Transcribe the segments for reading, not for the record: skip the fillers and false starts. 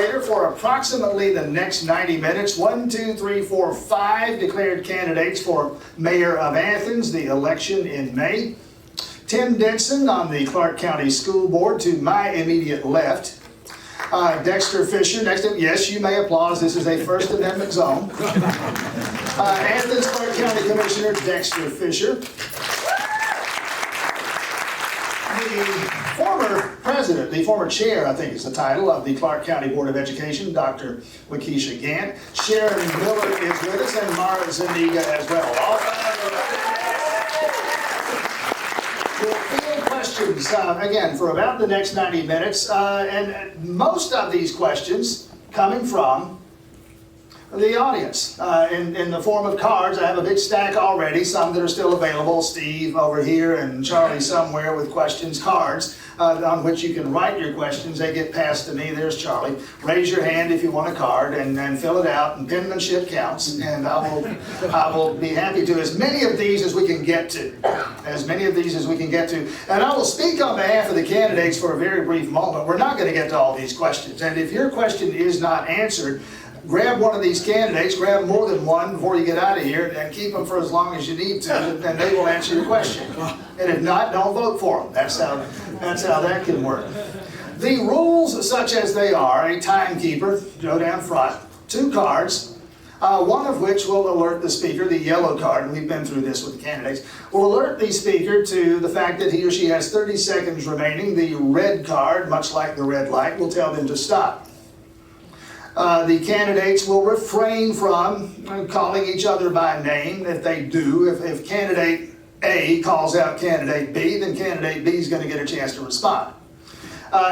moderator for approximately the next 90 minutes. 1, 2, 3, 4, 5 declared candidates for mayor of Athens, the election in May. Tim Denson on the Clarke County School Board to my immediate left. Dexter Fisher, next to him. Yes, you may applaud. This is a First Amendment zone. Athens-Clarke County Commissioner Dexter Fisher. The former president, the former chair, I think is the title, of the Clarke County Board of Education, Dr. LaKeisha Gantt. Sharon Miller is with us, and Mara Zuniga as well. All we'll field questions, again, for about the next 90 minutes, and most of these questions coming from the audience in the form of cards. I have a big stack already, some that are still available. Steve over here and Charlie somewhere with questions cards on which you can write your questions. They get passed to me. There's Charlie. Raise your hand if you want a card and fill it out, and penmanship counts, and I will be happy to as many of these as we can get to. As many of these as we can get to. And I will speak on behalf of the candidates for a very brief moment. We're not going to get to all these questions, and if your question is not answered, grab one of these candidates, grab more than one before you get out of here, and keep them for as long as you need to, and they will answer your question. And if not, don't vote for them. That's how that can work. The rules, such as they are: a timekeeper, Joe down front, 2 cards, one of which will alert the speaker, the yellow card, and we've been through this with the candidates, will alert the speaker to the fact that he or she has 30 seconds remaining. The red card, much like the red light, will tell them to stop. The candidates will refrain from calling each other by name. If they do, if candidate A calls out candidate B, then candidate B is going to get a chance to respond.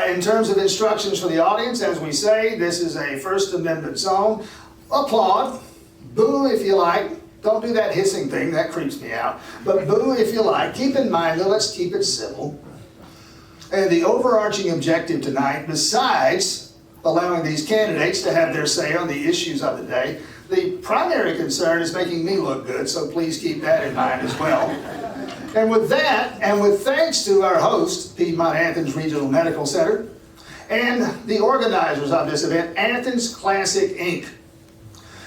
In terms of instructions for the audience, as we say, this is a First Amendment zone. Applaud, boo if you like. Don't do that hissing thing, that creeps me out. But boo if you like. Keep in mind, though, let's keep it civil. And the overarching objective tonight, besides allowing these candidates to have their say on the issues of the day, the primary concern is making me look good, so please keep that in mind as well. And with that, and with thanks to our host, Piedmont Athens Regional Medical Center, and the organizers of this event, Athens Classic, Inc.,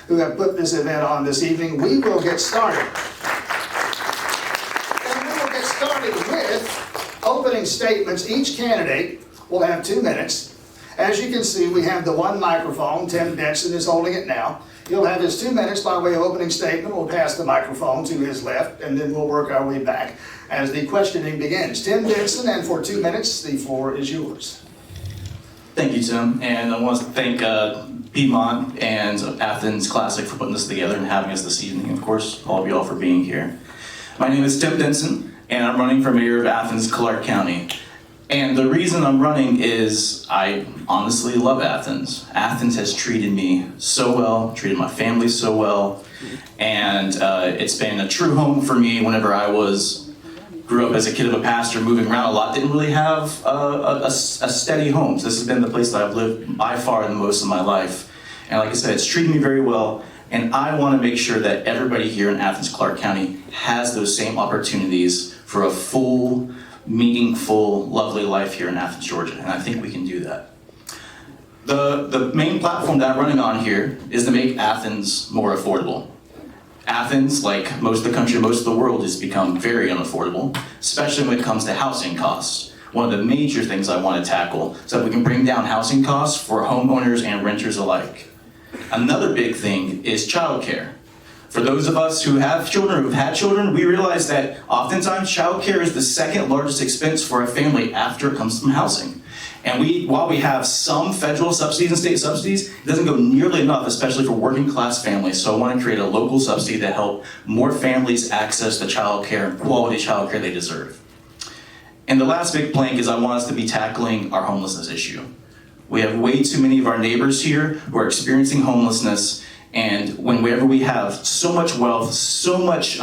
who have put this event on this evening, we will get started. And we will get started with opening statements. Each candidate will have 2 minutes. As you can see, we have the one microphone. Tim Denson is holding it now. He'll have his 2 minutes by way of opening statement. We'll pass the microphone to his left, and then we'll work our way back as the questioning begins. Tim Denson, and for 2 minutes, the floor is yours. Thank you, Tim, and I want to thank Piedmont and Athens Classic for putting this together and having us this evening. Of course, all of y'all for being here. My name is Tim Denson, and I'm running for mayor of Athens-Clarke County. And the reason I'm running is I honestly love Athens. Athens has treated me so well, treated my family so well, and it's been a true home for me whenever I grew up as a kid of a pastor, moving around a lot, didn't really have a steady home. So this has been the place that I've lived by far the most of my life. And like I said, it's treated me very well, and I want to make sure that everybody here in Athens-Clarke County has those same opportunities for a full, meaningful, lovely life here in Athens, Georgia, and I think we can do that. The main platform that I'm running on here is to make Athens more affordable. Athens, like most of the country, most of the world, has become very unaffordable, especially when it comes to housing costs. One of the major things I want to tackle so that we can bring down housing costs for homeowners and renters alike. Another big thing is childcare. For those of us who have children, who've had children, we realize that oftentimes childcare is the second largest expense for a family after it comes from housing. And while we have some federal subsidies and state subsidies, it doesn't go nearly enough, especially for working class families. So I want to create a local subsidy to help more families access the childcare and quality childcare they deserve. And the last big plank is I want us to be tackling our homelessness issue. We have way too many of our neighbors here who are experiencing homelessness. And whenever we have so much wealth, so much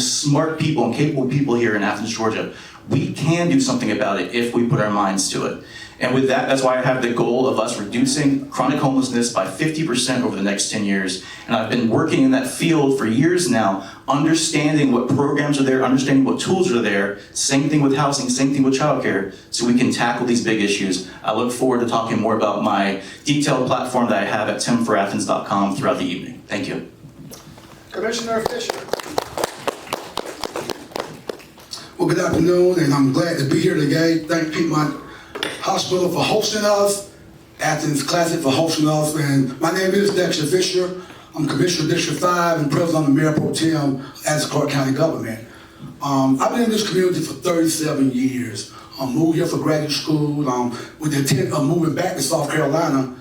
smart people and capable people here in Athens, Georgia, we can do something about it if we put our minds to it. And with that, that's why I have the goal of us reducing chronic homelessness by 50% over the next 10 years. And I've been working in that field for years now, understanding what programs are there, understanding what tools are there, same thing with housing, same thing with childcare, so we can tackle these big issues. I look forward to talking more about my detailed platform that I have at timforathens.com throughout the evening. Thank you. Commissioner Fisher. Well, good afternoon, and I'm glad to be here today. Thank Piedmont Hospital for hosting us, Athens Classic for hosting us, and my name is Dexter Fisher. I'm Commissioner of District 5 and President of the Mayor Pro Tem of Athens-Clarke County Government. I've been in this community for 37 years. I moved here for graduate school with the intent of moving back to South Carolina,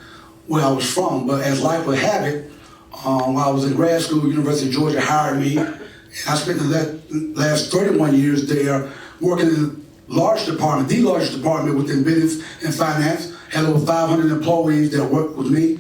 where I was from, but as life would have it, while I was in grad school, University of Georgia hired me. I spent the last 31 years there working in the largest department within business and finance. Had over 500 employees that worked with me.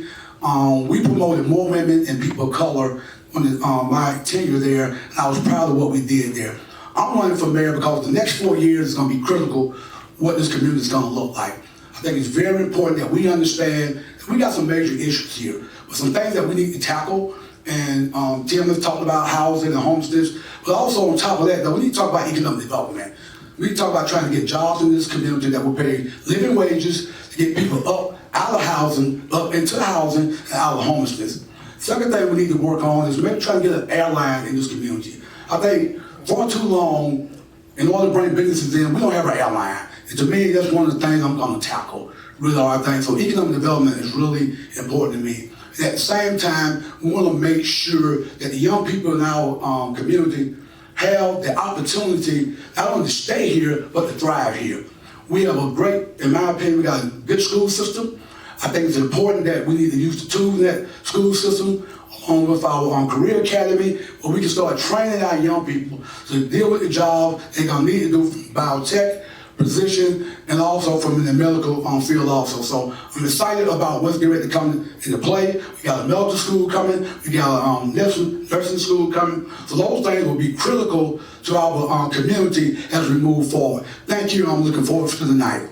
We promoted more women and people of color on my tenure there, and I was proud of what we did there. I'm running for mayor because the next 4 years is going to be critical what this community is going to look like. I think it's very important that we understand that we got some major issues here, but some things that we need to tackle. And Tim has talked about housing and homelessness, but also on top of that, though, we need to talk about economic development. We need to talk about trying to get jobs in this community that will pay living wages to get people up out of housing, up into housing, and out of homelessness. Second thing we need to work on is maybe trying to get an airline in this community. I think for too long, in order to bring businesses in, we don't have an airline. And to me, that's one of the things I'm going to tackle, really I think. So economic development is really important to me. At the same time, we want to make sure that the young people in our community have the opportunity not only to stay here, but to thrive here. We have a great, in my opinion, we got a good school system. I think it's important that we need to use the tools in that school system along with our career academy, where we can start training our young people to deal with the job they're going to need to do from biotech position and also from the medical field also. So I'm excited about what's getting ready to come into play. We got a medical school coming, we got a nursing school coming. So those things will be critical to our community as we move forward. Thank you, I'm looking forward to the night.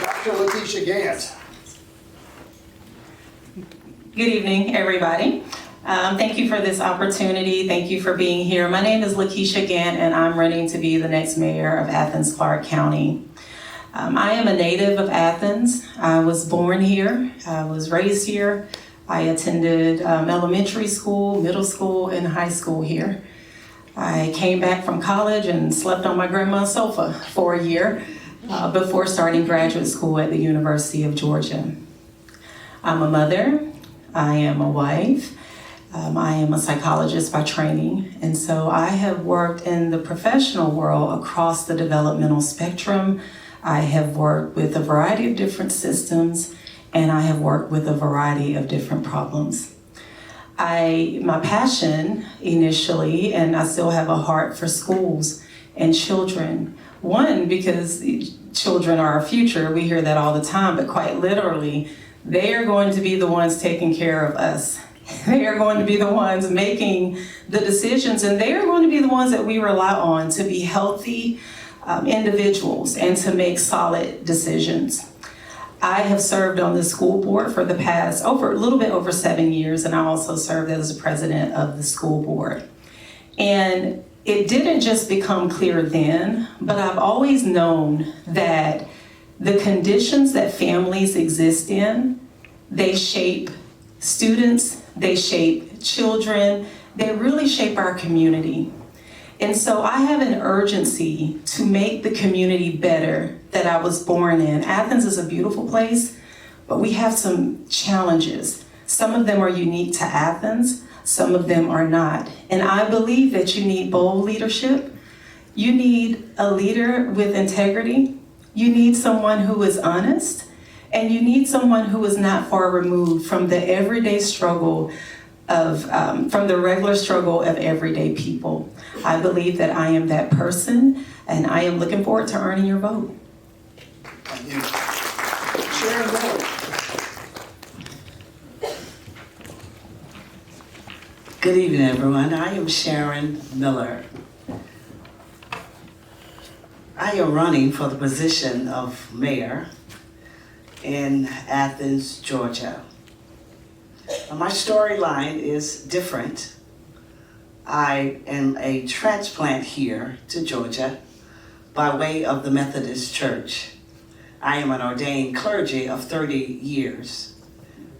Dr. LaKeisha Gantt. Good evening, everybody. Thank you for this opportunity. Thank you for being here. My name is LaKeisha Gantt, and I'm running to be the next mayor of Athens-Clarke County. I am a native of Athens. I was born here. I was raised here. I attended elementary school, middle school, and high school here. I came back from college and slept on my grandma's sofa for a year before starting graduate school at the University of Georgia. I'm a mother. I am a wife. I am a psychologist by training, and so I have worked in the professional world across the developmental spectrum. I have worked with a variety of different systems, and I have worked with a variety of different problems. My passion initially, and I still have a heart for schools and children. One, because children are our future. We hear that all the time, but quite literally, they are going to be the ones taking care of us. They are going to be the ones making the decisions, and they are going to be the ones that we rely on to be healthy individuals and to make solid decisions. I have served on the school board for the past a little bit over 7 years, and I also served as the president of the school board. And it didn't just become clear then, but I've always known that the conditions that families exist in, they shape students, they shape children, they really shape our community. And so I have an urgency to make the community better that I was born in. Athens is a beautiful place, but we have some challenges. Some of them are unique to Athens, some of them are not. And I believe that you need bold leadership. You need a leader with integrity. You need someone who is honest. And you need someone who is not far removed from the everyday struggle from the regular struggle of everyday people. I believe that I am that person, and I am looking forward to earning your vote. Thank you. Sharon Miller. Good evening, everyone. I am Sharon Miller. I am running for the position of mayor in Athens, Georgia. My storyline is different. I am a transplant here to Georgia by way of the Methodist Church. I am an ordained clergy of 30 years.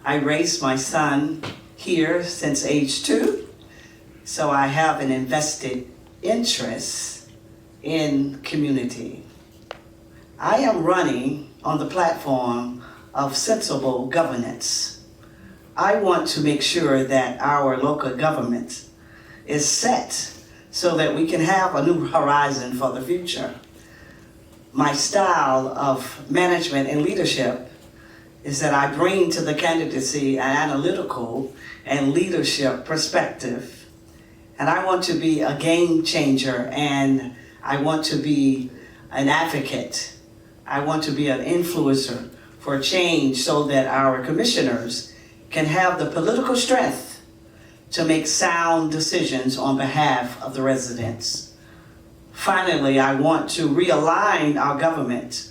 I raised my son here since age 2, so I have an invested interest in community. I am running on the platform of sensible governance. I want to make sure that our local government is set so that we can have a new horizon for the future. My style of management and leadership is that I bring to the candidacy an analytical and leadership perspective. And I want to be a game changer, and I want to be an advocate. I want to be an influencer for change so that our commissioners can have the political strength to make sound decisions on behalf of the residents. Finally, I want to realign our government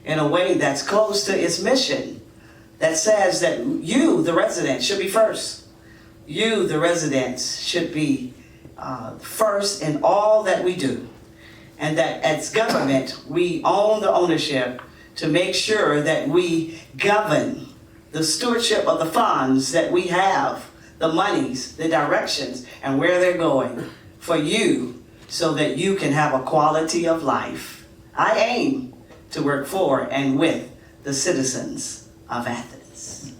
in a way that's close to its mission, that says that you, the residents, should be first. You, the residents, should be first in all that we do. And that as government, we own the ownership to make sure that we govern the stewardship of the funds that we have, the monies, the directions, and where they're going for you so that you can have a quality of life. I aim to work for and with the citizens of Athens.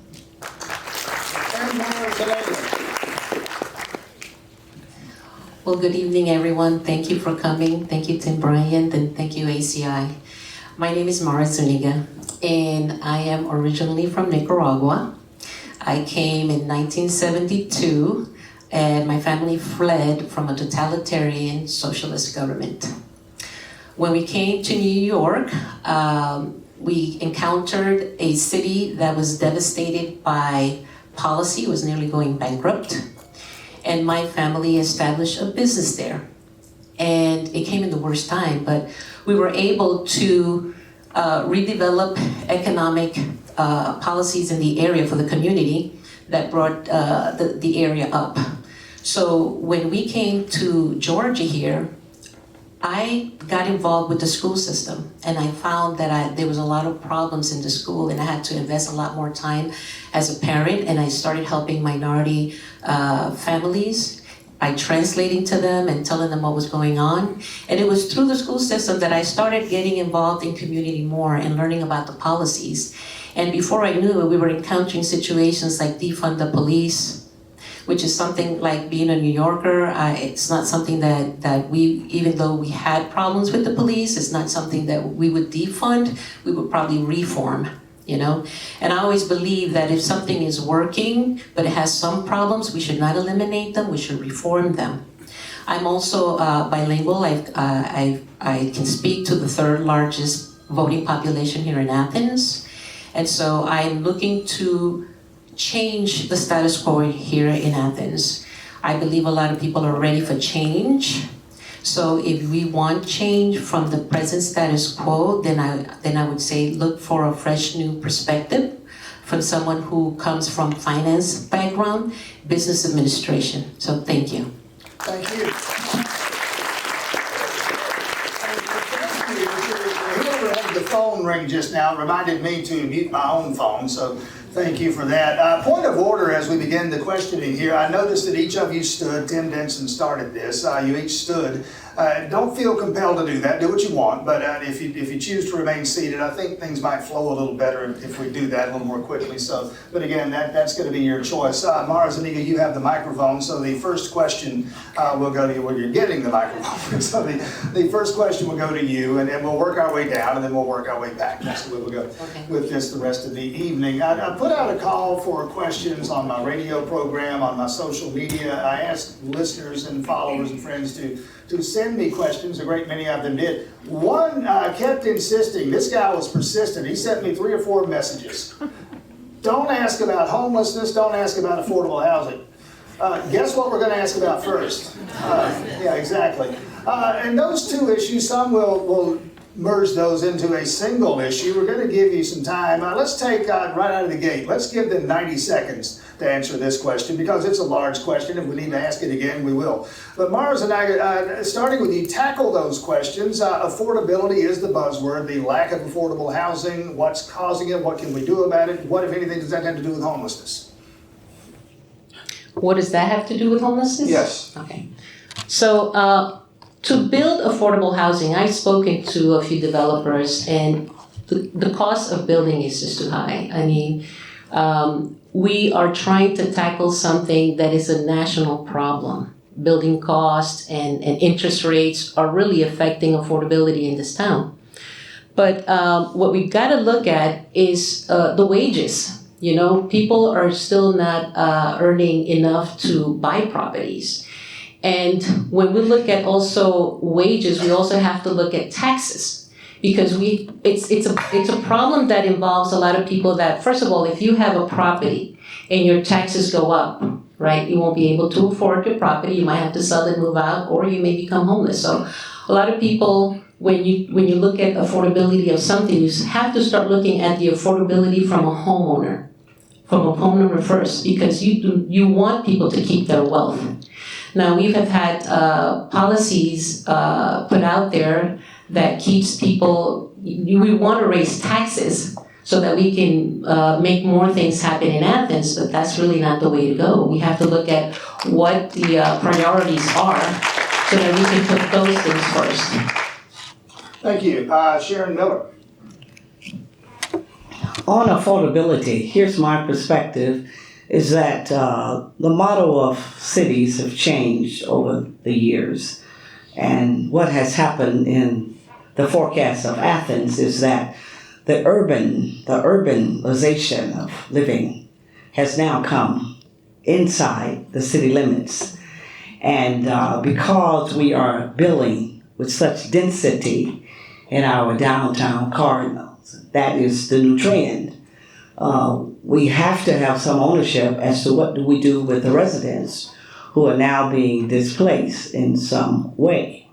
Well, good evening, everyone. Thank you for coming. Thank you, Tim Bryant, and thank you, ACI. My name is Zuniga, and I am originally from Nicaragua. I came in 1972, and my family fled from a totalitarian socialist government. When we came to New York, we encountered a city that was devastated by policy, was nearly going bankrupt. And my family established a business there. And it came in the worst time, but we were able to redevelop economic policies in the area for the community that brought the area up. So when we came to Georgia here, I got involved with the school system, and I found that there was a lot of problems in the school, and I had to invest a lot more time as a parent, and I started helping minority families by translating to them and telling them what was going on. And it was through the school system that I started getting involved in community more and learning about the policies. And before I knew it, we were encountering situations like defund the police, which is something like being a New Yorker. It's not something that we, even though we had problems with the police, it's not something that we would defund, we would probably reform, you know? And I always believe that if something is working, but it has some problems, we should not eliminate them, we should reform them. I'm also bilingual. I can speak to the third largest voting population here in Athens. And so I'm looking to change the status quo here in Athens. I believe a lot of people are ready for change. So if we want change from the present status quo, then I would say look for a fresh new perspective from someone who comes from finance background, business administration. So thank you. Thank you. Whoever had the phone ring just now reminded me to mute my own phone, so thank you for that. Point of order as we begin the questioning here. I noticed that each of you stood. Tim Denson started this. You each stood. Don't feel compelled to do that. Do what you want, but if you choose to remain seated, I think things might flow a little better if we do that a little more quickly. So, but again, that's going to be your choice. Mara Zuniga, you have the microphone, so the first question will go to you. Well, you're getting the microphone, so the first question will go to you, and then we'll work our way down, and then we'll work our way back. That's the way we'll go with this the rest of the evening. I put out a call for questions on my radio program, on my social media. I asked listeners and followers and friends to send me questions. A great many of them did. One kept insisting, this guy was persistent. He sent me 3 or 4 messages. Don't ask about homelessness, don't ask about affordable housing. Guess what we're going to ask about first? Yeah, exactly. And those 2 issues, some will merge those into a single issue. We're going to give you some time. Let's take right out of the gate. Let's give them 90 seconds to answer this question because it's a large question. If we need to ask it again, we will. But Mars and I, starting with you, tackle those questions. Affordability is the buzzword, the lack of affordable housing. What's causing it? What can we do about it? What, if anything, does that have to do with homelessness? What does that have to do with homelessness? Yes. Okay. So, to build affordable housing, I've spoken to a few developers, and the cost of building is just too high. I mean, we are trying to tackle something that is a national problem. Building costs and interest rates are really affecting affordability in this town. But what we've got to look at is the wages. You know, people are still not earning enough to buy properties. And when we look at also wages, we also have to look at taxes because it's a problem that involves a lot of people that, first of all, if you have a property and your taxes go up, right, you won't be able to afford your property. You might have to sell it, move out, or you may become homeless. So a lot of people, when you look at affordability of something, you have to start looking at the affordability from a homeowner first, because you want people to keep their wealth. Now, we have had policies put out there that keeps people, we want to raise taxes so that we can make more things happen in Athens, but that's really not the way to go. We have to look at what the priorities are so that we can put those things first. Thank you. Sharon Miller. On affordability, here's my perspective, is that the model of cities have changed over the years. And what has happened in the forecast of Athens is that the urbanization of living has now come inside the city limits. And because we are building with such density in our downtown corridors, that is the new trend. We have to have some ownership as to what do we do with the residents who are now being displaced in some way.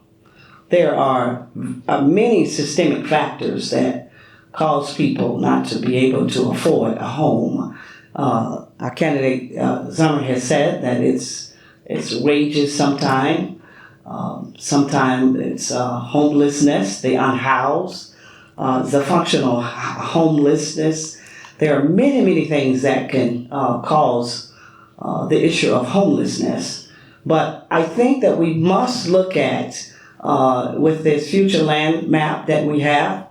There are many systemic factors that cause people not to be able to afford a home. Our candidate Zummer has said that it's wages sometimes. Sometimes it's homelessness, the unhoused, the functional homelessness. There are many, many things that can cause the issue of homelessness. But I think that we must look at, with this future land map that we have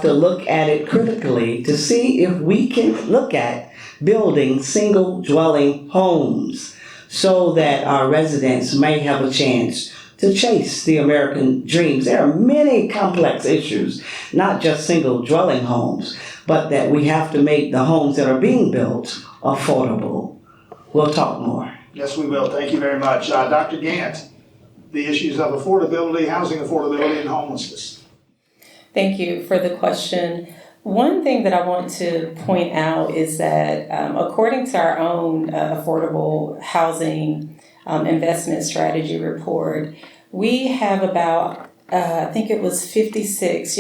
to look at it critically to see if we can look at building single dwelling homes so that our residents may have a chance to chase the American dreams. There are many complex issues, not just single dwelling homes, but that we have to make the homes that are being built affordable. We'll talk more. Yes, we will. Thank you very much. Dr. Gantt, the issues of affordability, housing affordability, and homelessness. Thank you for the question. One thing that I want to point out is that according to our own affordable housing investment strategy report, we have about, I think it was 56,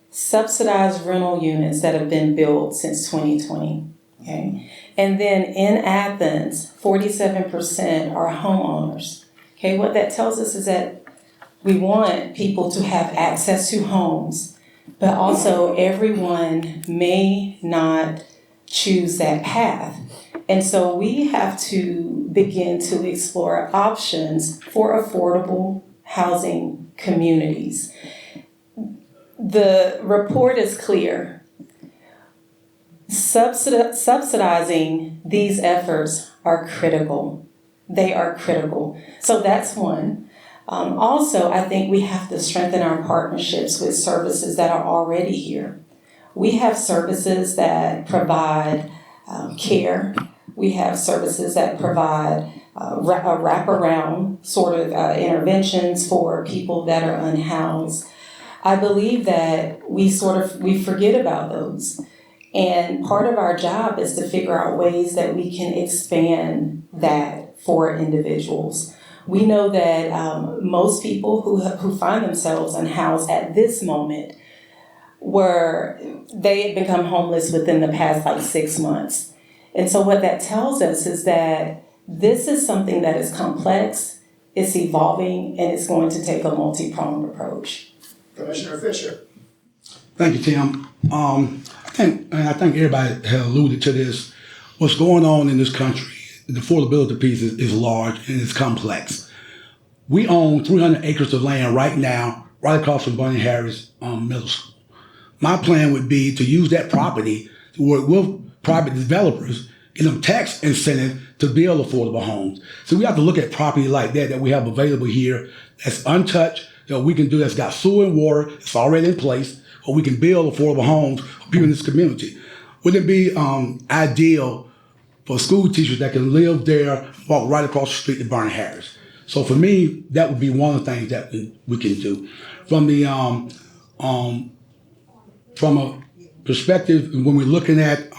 subsidized rental units that have been built since 2020. Okay, and then in Athens, 47% are homeowners. Okay, what that tells us is that we want people to have access to homes, but also everyone may not choose that path. And so we have to begin to explore options for affordable housing communities. The report is clear. Subsidizing these efforts are critical. They are critical. So that's one. Also, I think we have to strengthen our partnerships with services that are already here. We have services that provide care. We have services that provide a wraparound sort of interventions for people that are unhoused. I believe that we forget about those. And part of our job is to figure out ways that we can expand that for individuals. We know that most people who find themselves unhoused at this moment they had become homeless within the past 6 months. And so what that tells us is that this is something that is complex, it's evolving, and it's going to take a multi-pronged approach. Commissioner Fisher. Thank you, Tim. I think everybody has alluded to this. What's going on in this country, the affordability piece is large and it's complex. We own 300 acres of land right now, right across from Bunny Harris Middle School. My plan would be to use that property to work with private developers, get them tax incentive to build affordable homes. So we have to look at property like that we have available here that's untouched, that we can do, that's got sewer and water, it's already in place, or we can build affordable homes for people in this community. Wouldn't it be ideal for school teachers that can live there, walk right across the street to Bunny Harris? So for me, that would be one of the things that we can do. From a perspective, when we're looking at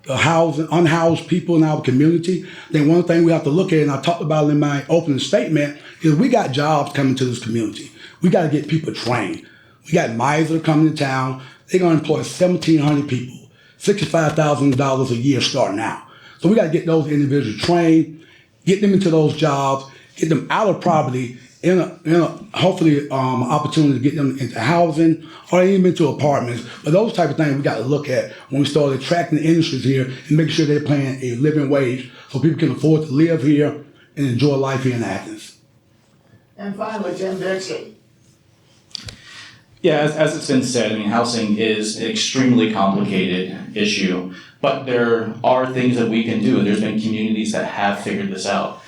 the unhoused people in our community, then one thing we have to look at, and I talked about it in my opening statement, is we got jobs coming to this community. We got to get people trained. We got Miser coming to town. They're going to employ 1,700 people, $65,000 a year starting out. So we got to get those individuals trained, get them into those jobs, get them out of poverty, in a hopefully opportunity to get them into housing or even into apartments. But those type of things we got to look at when we start attracting the industries here and make sure they're paying a living wage so people can afford to live here and enjoy life here in Athens. And finally, Tim Denson. Yeah, as it's been said, housing is an extremely complicated issue, but there are things that we can do, and there's been communities that have figured this out.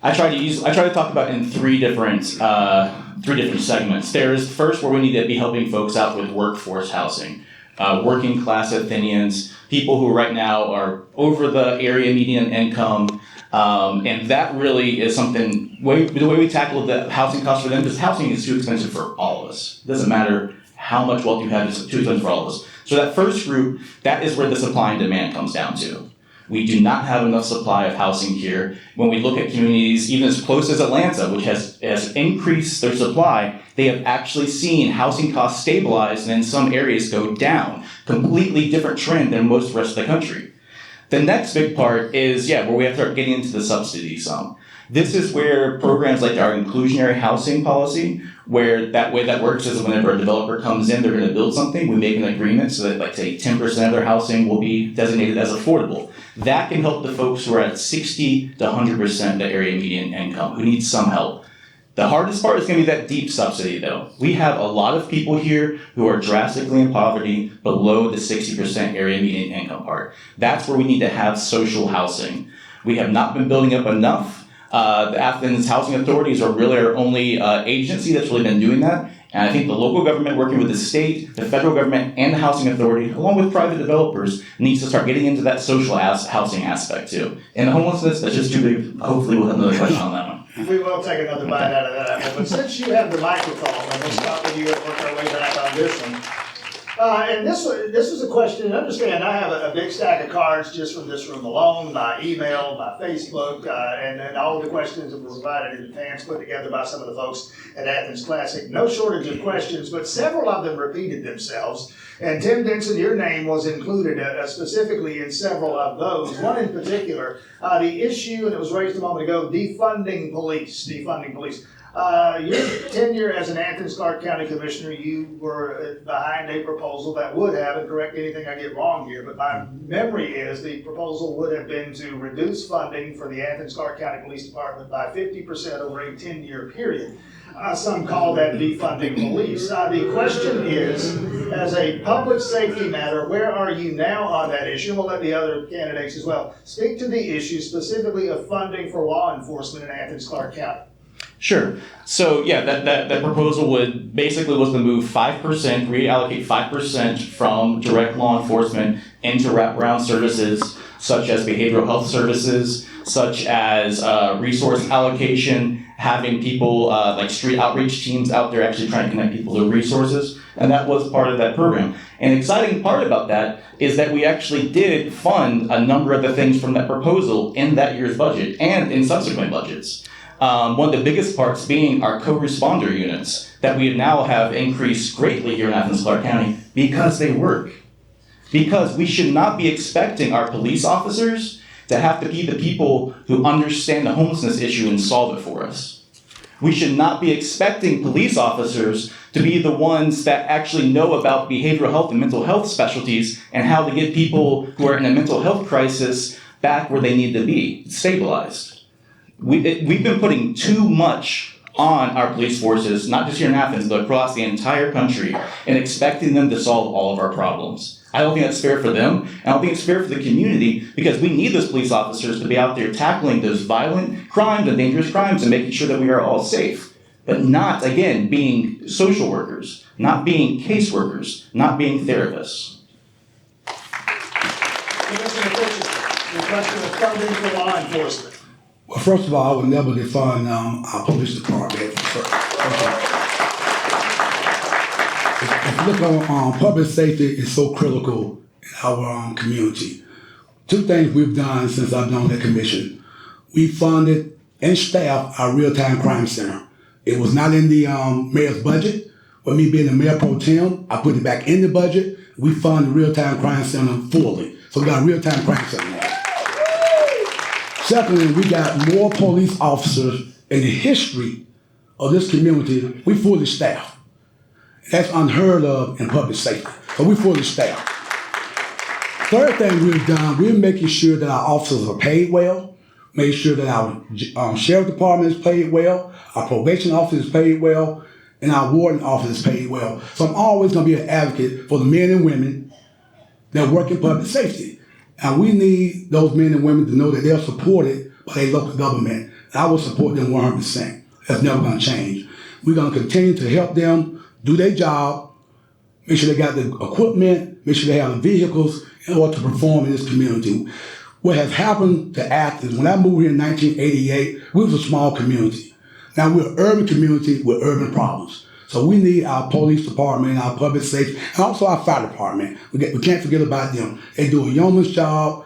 I try to talk about it in three different segments. There's first where we need to be helping folks out with workforce housing, working class Athenians, people who right now are over the area median income, and that really is something. The way we tackle the housing costs for them, because housing is too expensive for all of us. It doesn't matter how much wealth you have; it's too expensive for all of us. So that first group, that is where the supply and demand comes down to. We do not have enough supply of housing here. When we look at communities, even as close as Atlanta, which has increased their supply, they have actually seen housing costs stabilize and in some areas go down. Completely different trend than most of the rest of the country. The next big part is, where we have to start getting into the subsidies some. This is where programs like our inclusionary housing policy, where that way that works is whenever a developer comes in, they're going to build something, we make an agreement so that, say, 10% of their housing will be designated as affordable. That can help the folks who are at 60 to 100% of the area median income, who need some help. The hardest part is going to be that deep subsidy, though. We have a lot of people here who are drastically in poverty below the 60% area median income part. That's where we need to have social housing. We have not been building up enough. The Athens Housing Authorities are really our only agency that's really been doing that. And I think the local government working with the state, the federal government, and the housing authority, along with private developers, needs to start getting into that social housing aspect too. And the homelessness, that's just too big. Hopefully we'll have another question on that one. We will take another bite out of that apple. But since you have the microphone, and we'll start with you and work our way back on this one. And this was a question, and understand I have a big stack of cards just from this room alone, my email, my Facebook, and all the questions that were provided in advance, put together by some of the folks at Athens Classic. No shortage of questions, but several of them repeated themselves. And Tim Denson, your name was included specifically in several of those. One in particular, the issue, and it was raised a moment ago, defunding police. Your tenure as an Athens-Clarke County Commissioner, you were behind a proposal that would have, and correct anything I get wrong here, but my memory is the proposal would have been to reduce funding for the Athens-Clarke County Police Department by 50% over a 10-year period. Some call that defunding police. The question is, as a public safety matter, where are you now on that issue? We'll let the other candidates as well speak to the issue specifically of funding for law enforcement in Athens-Clarke County. Sure. So that proposal would basically was to move 5%, reallocate 5% from direct law enforcement into wraparound services such as behavioral health services, such as resource allocation, having people like street outreach teams out there actually trying to connect people to resources, and that was part of that program. An exciting part about that is that we actually did fund a number of the things from that proposal in that year's budget and in subsequent budgets. One of the biggest parts being our co-responder units that we now have increased greatly here in Athens-Clarke County because they work. Because we should not be expecting our police officers to have to be the people who understand the homelessness issue and solve it for us. We should not be expecting police officers to be the ones that actually know about behavioral health and mental health specialties and how to get people who are in a mental health crisis back where they need to be, stabilized. We've been putting too much on our police forces, not just here in Athens, but across the entire country, and expecting them to solve all of our problems. I don't think that's fair for them. I don't think it's fair for the community, because we need those police officers to be out there tackling those violent crimes and dangerous crimes and making sure that we are all safe. But not, again, being social workers, not being caseworkers, not being therapists. Commissioner Fisher, your question of funding for law enforcement. Well, first of all, I would never defund our police department. If you look on public safety, is so critical in our community. Two things we've done since I've been on that commission. We funded and staffed our real-time crime center. It was not in the mayor's budget. With me being the mayor pro tem, I put it back in the budget. We fund the real-time crime center fully. So we got a real-time crime center now. Secondly, we got more police officers in the history of this community. We fully staffed. That's unheard of in public safety. So we fully staffed. Third thing we've done, we're making sure that our officers are paid well, make sure that our sheriff department is paid well, our probation officer is paid well, and our warden officer is paid well. So I'm always going to be an advocate for the men and women that work in public safety. And we need those men and women to know that they're supported by their local government. And I will support them 100%. That's never going to change. We're going to continue to help them do their job, make sure they got the equipment, make sure they have the vehicles in order to perform in this community. What has happened to Athens, when I moved here in 1988, we was a small community. Now we're an urban community with urban problems. So we need our police department, our public safety, and also our fire department. We can't forget about them. They do a yeoman's job,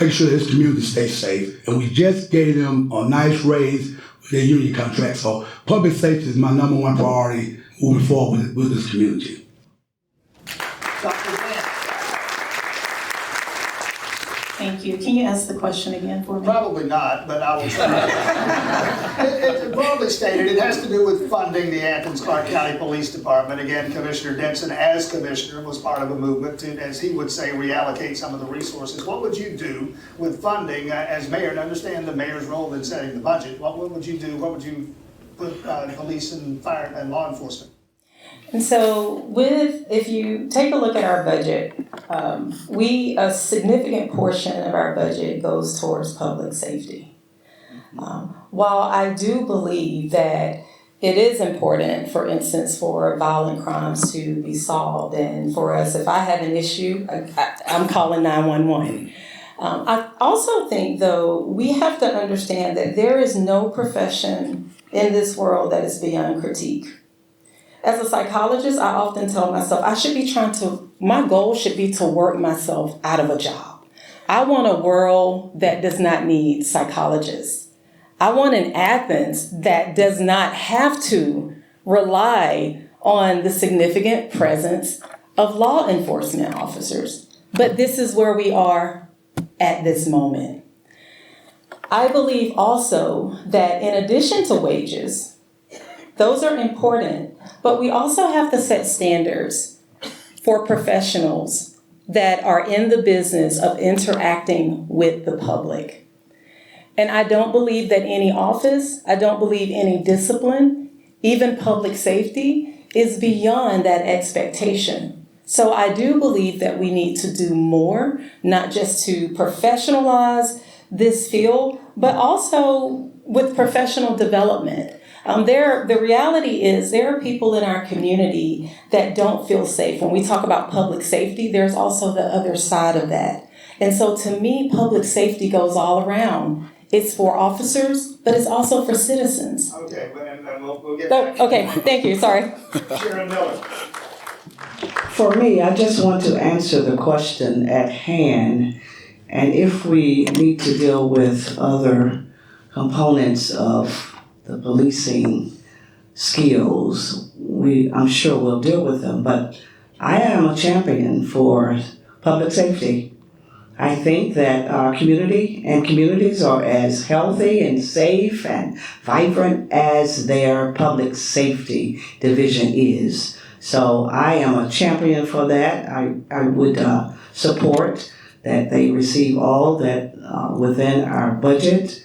make sure this community stays safe. And we just gave them a nice raise with their union contract. So public safety is my number one priority moving forward with this community. Dr. Gantt. Thank you. Can you ask the question again for me? Probably not, but I will try. It's broadly stated, it has to do with funding the Athens-Clarke County Police Department. Again, Commissioner Denson, as commissioner, was part of a movement to, as he would say, reallocate some of the resources. What would you do with funding as mayor? And understand the mayor's role in setting the budget. What would you do? What would you put police and fire and law enforcement? And so if you take a look at our budget, a significant portion of our budget goes towards public safety. While I do believe that it is important, for instance, for violent crimes to be solved, and for us, if I have an issue, I'm calling 911. I also think, though, we have to understand that there is no profession in this world that is beyond critique. As a psychologist, I often tell myself my goal should be to work myself out of a job. I want a world that does not need psychologists. I want an Athens that does not have to rely on the significant presence of law enforcement officers. But this is where we are at this moment. I believe also that in addition to wages, those are important, but we also have to set standards for professionals that are in the business of interacting with the public. And I don't believe that any office, I don't believe any discipline, even public safety, is beyond that expectation. So I do believe that we need to do more, not just to professionalize this field, but also with professional development. The reality is there are people in our community that don't feel safe. When we talk about public safety, there's also the other side of that. And so to me, public safety goes all around. It's for officers, but it's also for citizens. Okay, and we'll get back. Okay, thank you, sorry. Sharon Miller. For me, I just want to answer the question at hand, and if we need to deal with other components of the policing skills, I'm sure we'll deal with them, but I am a champion for public safety. I think that our community and communities are as healthy and safe and vibrant as their public safety division is. So I am a champion for that. I would support that they receive all that within our budget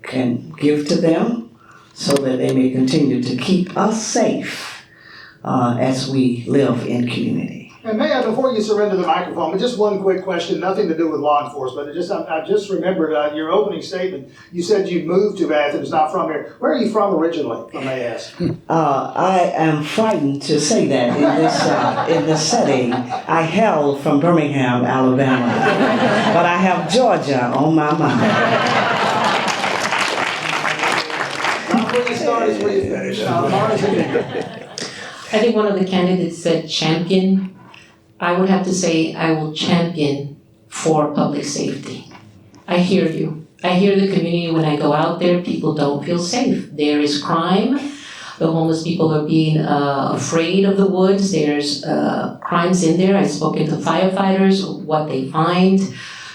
can give to them so that they may continue to keep us safe as we live in community. And Mayor, before you surrender the microphone, just one quick question, nothing to do with law enforcement. I just remembered your opening statement. You said you moved to Athens, not from here. Where are you from originally, if I may ask? I am frightened to say that in this setting. I hail from Birmingham, Alabama, but I have Georgia on my mind. Not where you start, is where you finish. I think one of the candidates said champion. I would have to say I will champion for public safety. I hear you. I hear the community when I go out there, people don't feel safe. There is crime. The homeless people are being afraid of the woods. There's crimes in there. I've spoken to firefighters, what they find.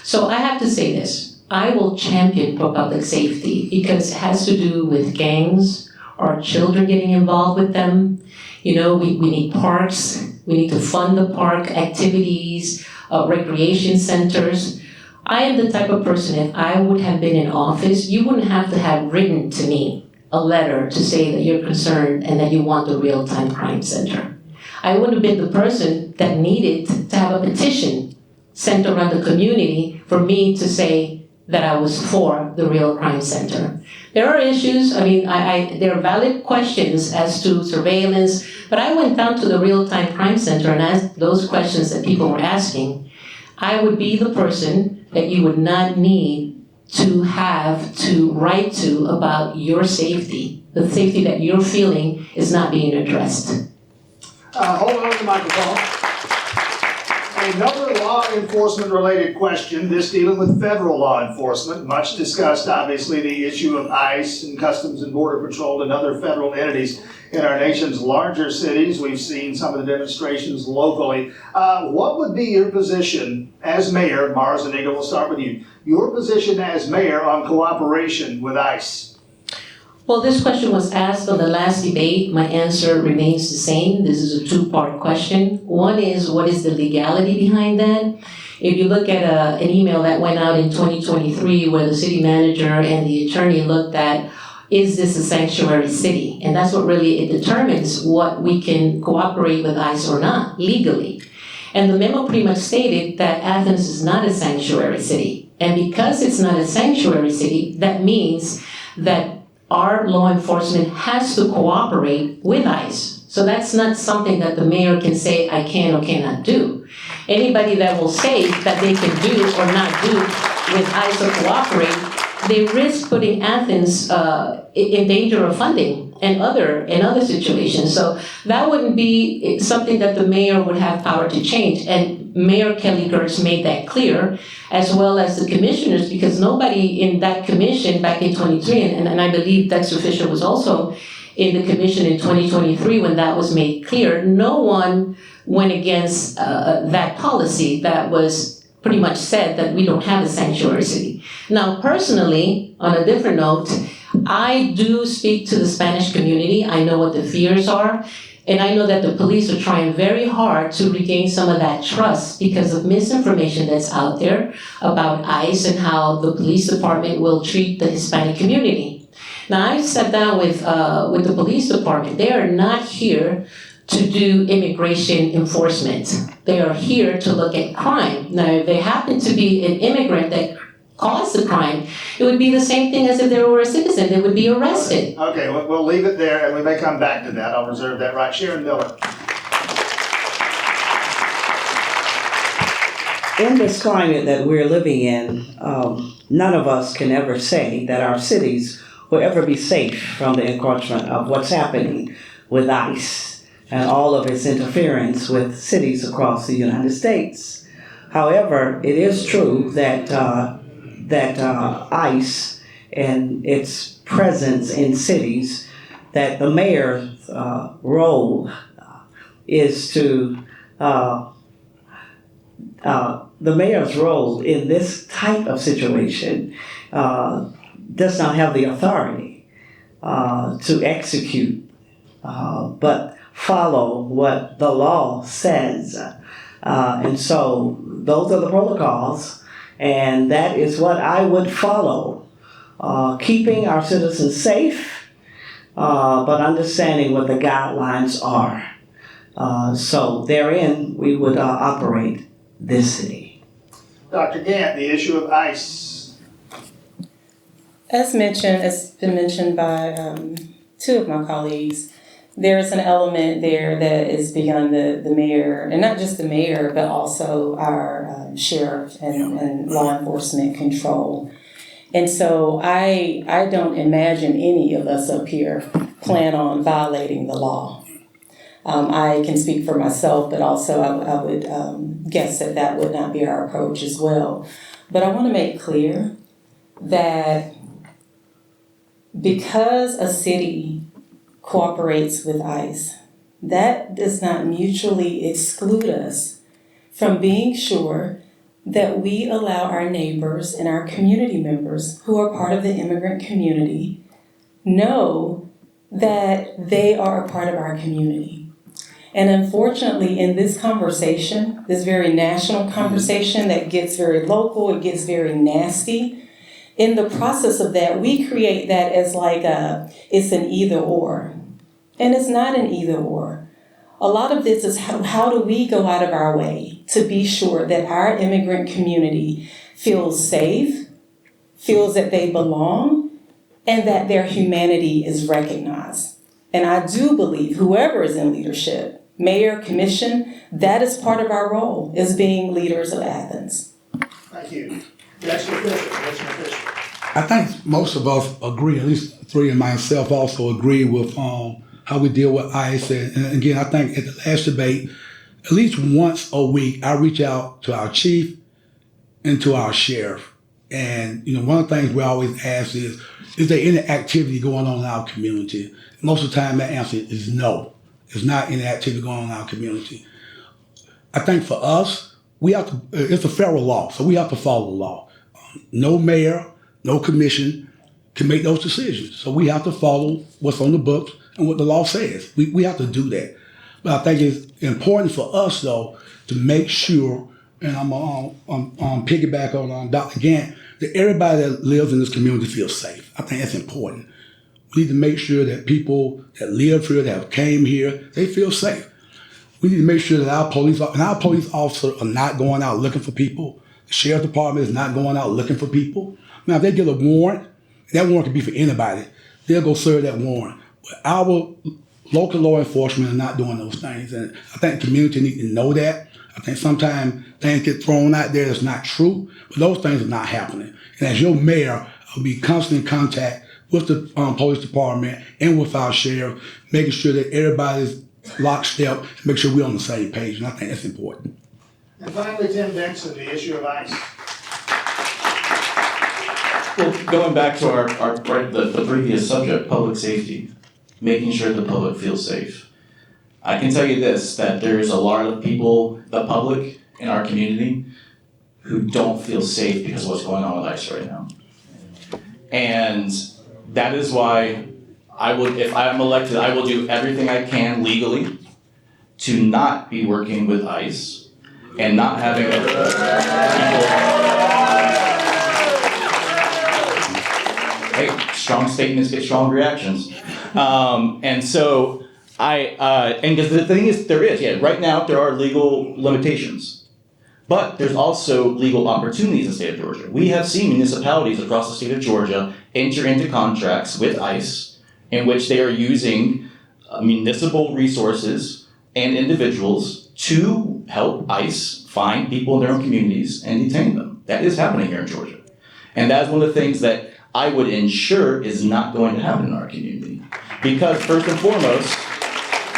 So I have to say this. I will champion for public safety because it has to do with gangs or children getting involved with them. You know, we need parks. We need to fund the park activities, recreation centers. I am the type of person, if I would have been in office, you wouldn't have to have written to me a letter to say that you're concerned and that you want the real-time crime center. I would have been the person that needed to have a petition sent around the community for me to say that I was for the real crime center. There are issues, there are valid questions as to surveillance, but I went down to the real-time crime center and asked those questions that people were asking. I would be the person that you would not need to have to write to about your safety. The safety that you're feeling is not being addressed. Hold on to the microphone. Another law enforcement related question, this dealing with federal law enforcement, much discussed obviously the issue of ICE and Customs and Border Patrol and other federal entities in our nation's larger cities. We've seen some of the demonstrations locally. What would be your position as mayor, Mara Zuniga, we'll start with you, your position as mayor on cooperation with ICE? Well, this question was asked on the last debate. My answer remains the same. This is a two-part question. One is, what is the legality behind that? If you look at an email that went out in 2023 where the city manager and the attorney looked at, is this a sanctuary city? And that's what really it determines what we can cooperate with ICE or not, legally. And the memo pretty much stated that Athens is not a sanctuary city. And because it's not a sanctuary city, that means that our law enforcement has to cooperate with ICE. So that's not something that the mayor can say I can or cannot do. Anybody that will say that they can do or not do with ICE or cooperate, they risk putting Athens in danger of funding and other situations. So that wouldn't be something that the mayor would have power to change. And Mayor Kelly Girtz made that clear, as well as the commissioners, because nobody in that commission back in 23, and I believe Dexter Fisher was also in the commission in 2023 when that was made clear, no one went against that policy that was pretty much said that we don't have a sanctuary city. Now, personally, on a different note, I do speak to the Spanish community. I know what the fears are. And I know that the police are trying very hard to regain some of that trust because of misinformation that's out there about ICE and how the police department will treat the Hispanic community. Now, I sat down with the police department. They are not here to do immigration enforcement. They are here to look at crime. Now, if they happen to be an immigrant that caused the crime, it would be the same thing as if they were a citizen. They would be arrested. Okay, we'll leave it there and we may come back to that. I'll reserve that right. Sharon Miller. In this climate that we're living in, none of us can ever say that our cities will ever be safe from the encroachment of what's happening with ICE and all of its interference with cities across the United States. However, it is true that ICE and its presence in cities, that the mayor's role is to, the mayor's role in this type of situation does not have the authority to execute, but follow what the law says. And so those are the protocols, and that is what I would follow. Keeping our citizens safe, but understanding what the guidelines are. So therein, we would operate this city. Dr. Gantt, the issue of ICE. As mentioned, as been mentioned by two of my colleagues, there is an element there that is beyond the mayor, and not just the mayor, but also our sheriff and law enforcement control. And so I don't imagine any of us up here plan on violating the law. I can speak for myself, but also I would guess that would not be our approach as well. But I want to make clear that because a city cooperates with ICE, that does not mutually exclude us from being sure that we allow our neighbors and our community members who are part of the immigrant community know that they are a part of our community. And unfortunately, in this conversation, this very national conversation that gets very local, it gets very nasty, in the process of that, we create that as like it's an either or. And it's not an either or. A lot of this is how do we go out of our way to be sure that our immigrant community feels safe, feels that they belong, and that their humanity is recognized. And I do believe whoever is in leadership, mayor, commission, that is part of our role as being leaders of Athens. Thank you. Dexter Fisher. I think most of us agree, at least three and myself also agree with how we deal with ICE. And again, I think at the last debate, at least once a week, I reach out to our chief and to our sheriff. And, one of the things we always ask is there any activity going on in our community? Most of the time, that answer is no. There's not any activity going on in our community. I think for us, we have to, it's a federal law, so we have to follow the law. No mayor, no commission can make those decisions. So we have to follow what's on the books and what the law says. We have to do that. But I think it's important for us, though, to make sure, and I'm piggyback on Dr. Gantt, that everybody that lives in this community feels safe. I think that's important. We need to make sure that people that live here, that have came here, they feel safe. We need to make sure that our police officers are not going out looking for people. The sheriff's department is not going out looking for people. Now, if they get a warrant, that warrant can be for anybody. They'll go serve that warrant. But our local law enforcement are not doing those things. And I think the community needs to know that. I think sometimes things get thrown out there that's not true, but those things are not happening. And as your mayor, I'll be constantly in contact with the police department and with our sheriff, making sure that everybody's lockstep and make sure we're on the same page. And I think that's important. And finally, Tim Denson, the issue of ICE. Well, going back to the previous subject, public safety, making sure the public feels safe. I can tell you this, that there's a lot of people, the public in our community, who don't feel safe because of what's going on with ICE right now. And that is why if I'm elected, I will do everything I can legally to not be working with ICE and not having Hey, strong statements get strong reactions. And so and because the thing is, right now there are legal limitations, but there's also legal opportunities in the state of Georgia. We have seen municipalities across the state of Georgia enter into contracts with ICE in which they are using municipal resources and individuals to help ICE find people in their own communities and detain them. That is happening here in Georgia. And that's one of the things that I would ensure is not going to happen in our community. Because first and foremost,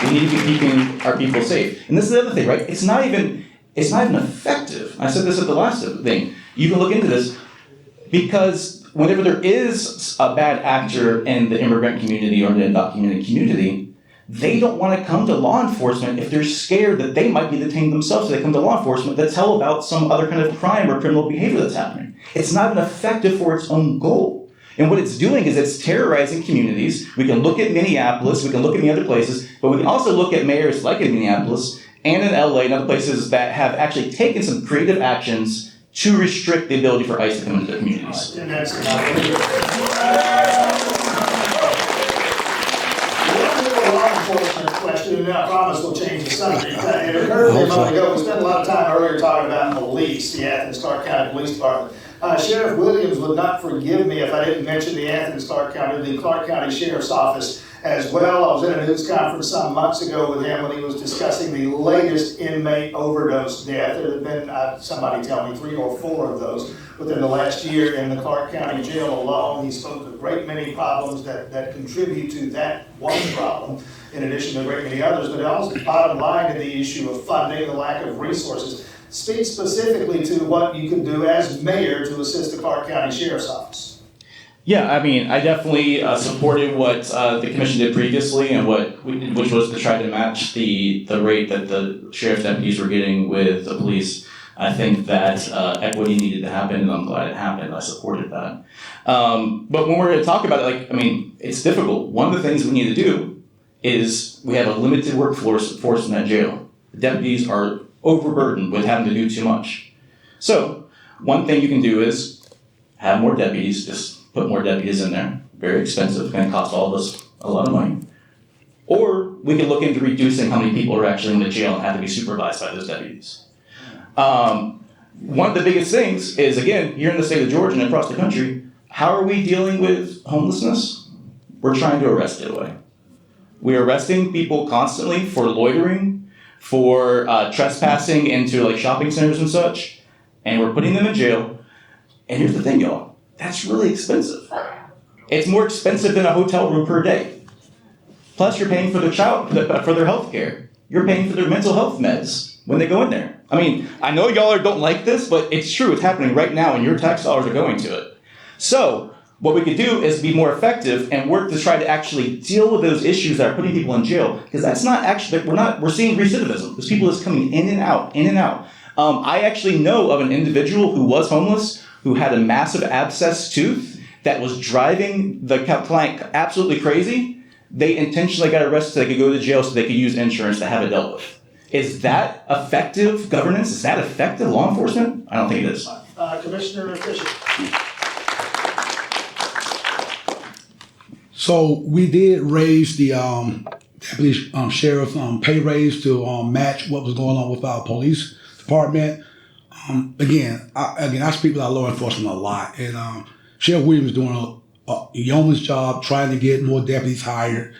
we need to be keeping our people safe. And this is the other thing, right? It's not even effective. I said this at the last thing. You can look into this because whenever there is a bad actor in the immigrant community or the undocumented community, they don't want to come to law enforcement if they're scared that they might be detained themselves. So they come to law enforcement to tell about some other kind of crime or criminal behavior that's happening. It's not even effective for its own goal. And what it's doing is it's terrorizing communities. We can look at Minneapolis, we can look at many other places, but we can also look at mayors like in Minneapolis and in LA and other places that have actually taken some creative actions to restrict the ability for ICE to come into their communities. And that's a law enforcement question, and I promise we'll change the subject. It occurred to me a moment ago, we spent a lot of time earlier talking about police, the Athens-Clarke County Police Department. Sheriff Williams would not forgive me if I didn't mention the Athens-Clarke County, the Clarke County Sheriff's Office as well. I was in a news conference some months ago with him when he was discussing the latest inmate overdose death. There have been, somebody tell me, 3 or 4 of those within the last year in the Clarke County Jail alone. He spoke of a great many problems that contribute to that one problem, in addition to a great many others. But also, bottom line to the issue of funding, the lack of resources. Speak specifically to what you can do as mayor to assist the Clarke County Sheriff's Office. Yeah, I mean, I definitely supported what the commission did previously, and which was to try to match the rate that the sheriff's deputies were getting with the police. I think that equity needed to happen, and I'm glad it happened. I supported that. But when we're going to talk about it, it's difficult. One of the things we need to do is we have a limited workforce in that jail. The deputies are overburdened with having to do too much. So one thing you can do is have more deputies, just put more deputies in there. Very expensive, going to cost all of us a lot of money. Or we can look into reducing how many people are actually in the jail and have to be supervised by those deputies. One of the biggest things is, again, here in the state of Georgia and across the country, how are we dealing with homelessness? We're trying to arrest it away. We're arresting people constantly for loitering, for trespassing into like shopping centers and such, and we're putting them in jail. And here's the thing, y'all, that's really expensive. It's more expensive than a hotel room per day. Plus, you're paying for their for their health care. You're paying for their mental health meds when they go in there. I mean, I know y'all don't like this, but it's true. It's happening right now, and your tax dollars are going to it. So what we could do is be more effective and work to try to actually deal with those issues that are putting people in jail, because that's not actually, we're seeing recidivism. There's people that's coming in and out, in and out. I actually know of an individual who was homeless, who had a massive abscess tooth that was driving the client absolutely crazy. They intentionally got arrested so they could go to jail so they could use insurance to have it dealt with. Is that effective governance? Is that effective law enforcement? I don't think it is. Commissioner Fisher. So we did raise the deputy sheriff pay raise to match what was going on with our police department. Again, I speak with our law enforcement a lot, and Sheriff Williams is doing a yeoman's job trying to get more deputies hired.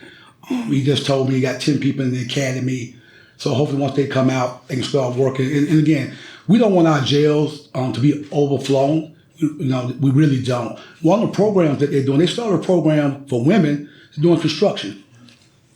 He just told me he got 10 people in the academy, so hopefully once they come out, they can start working. And again, we don't want our jails to be overflown. We really don't. One of the programs that they're doing, they started a program for women doing construction,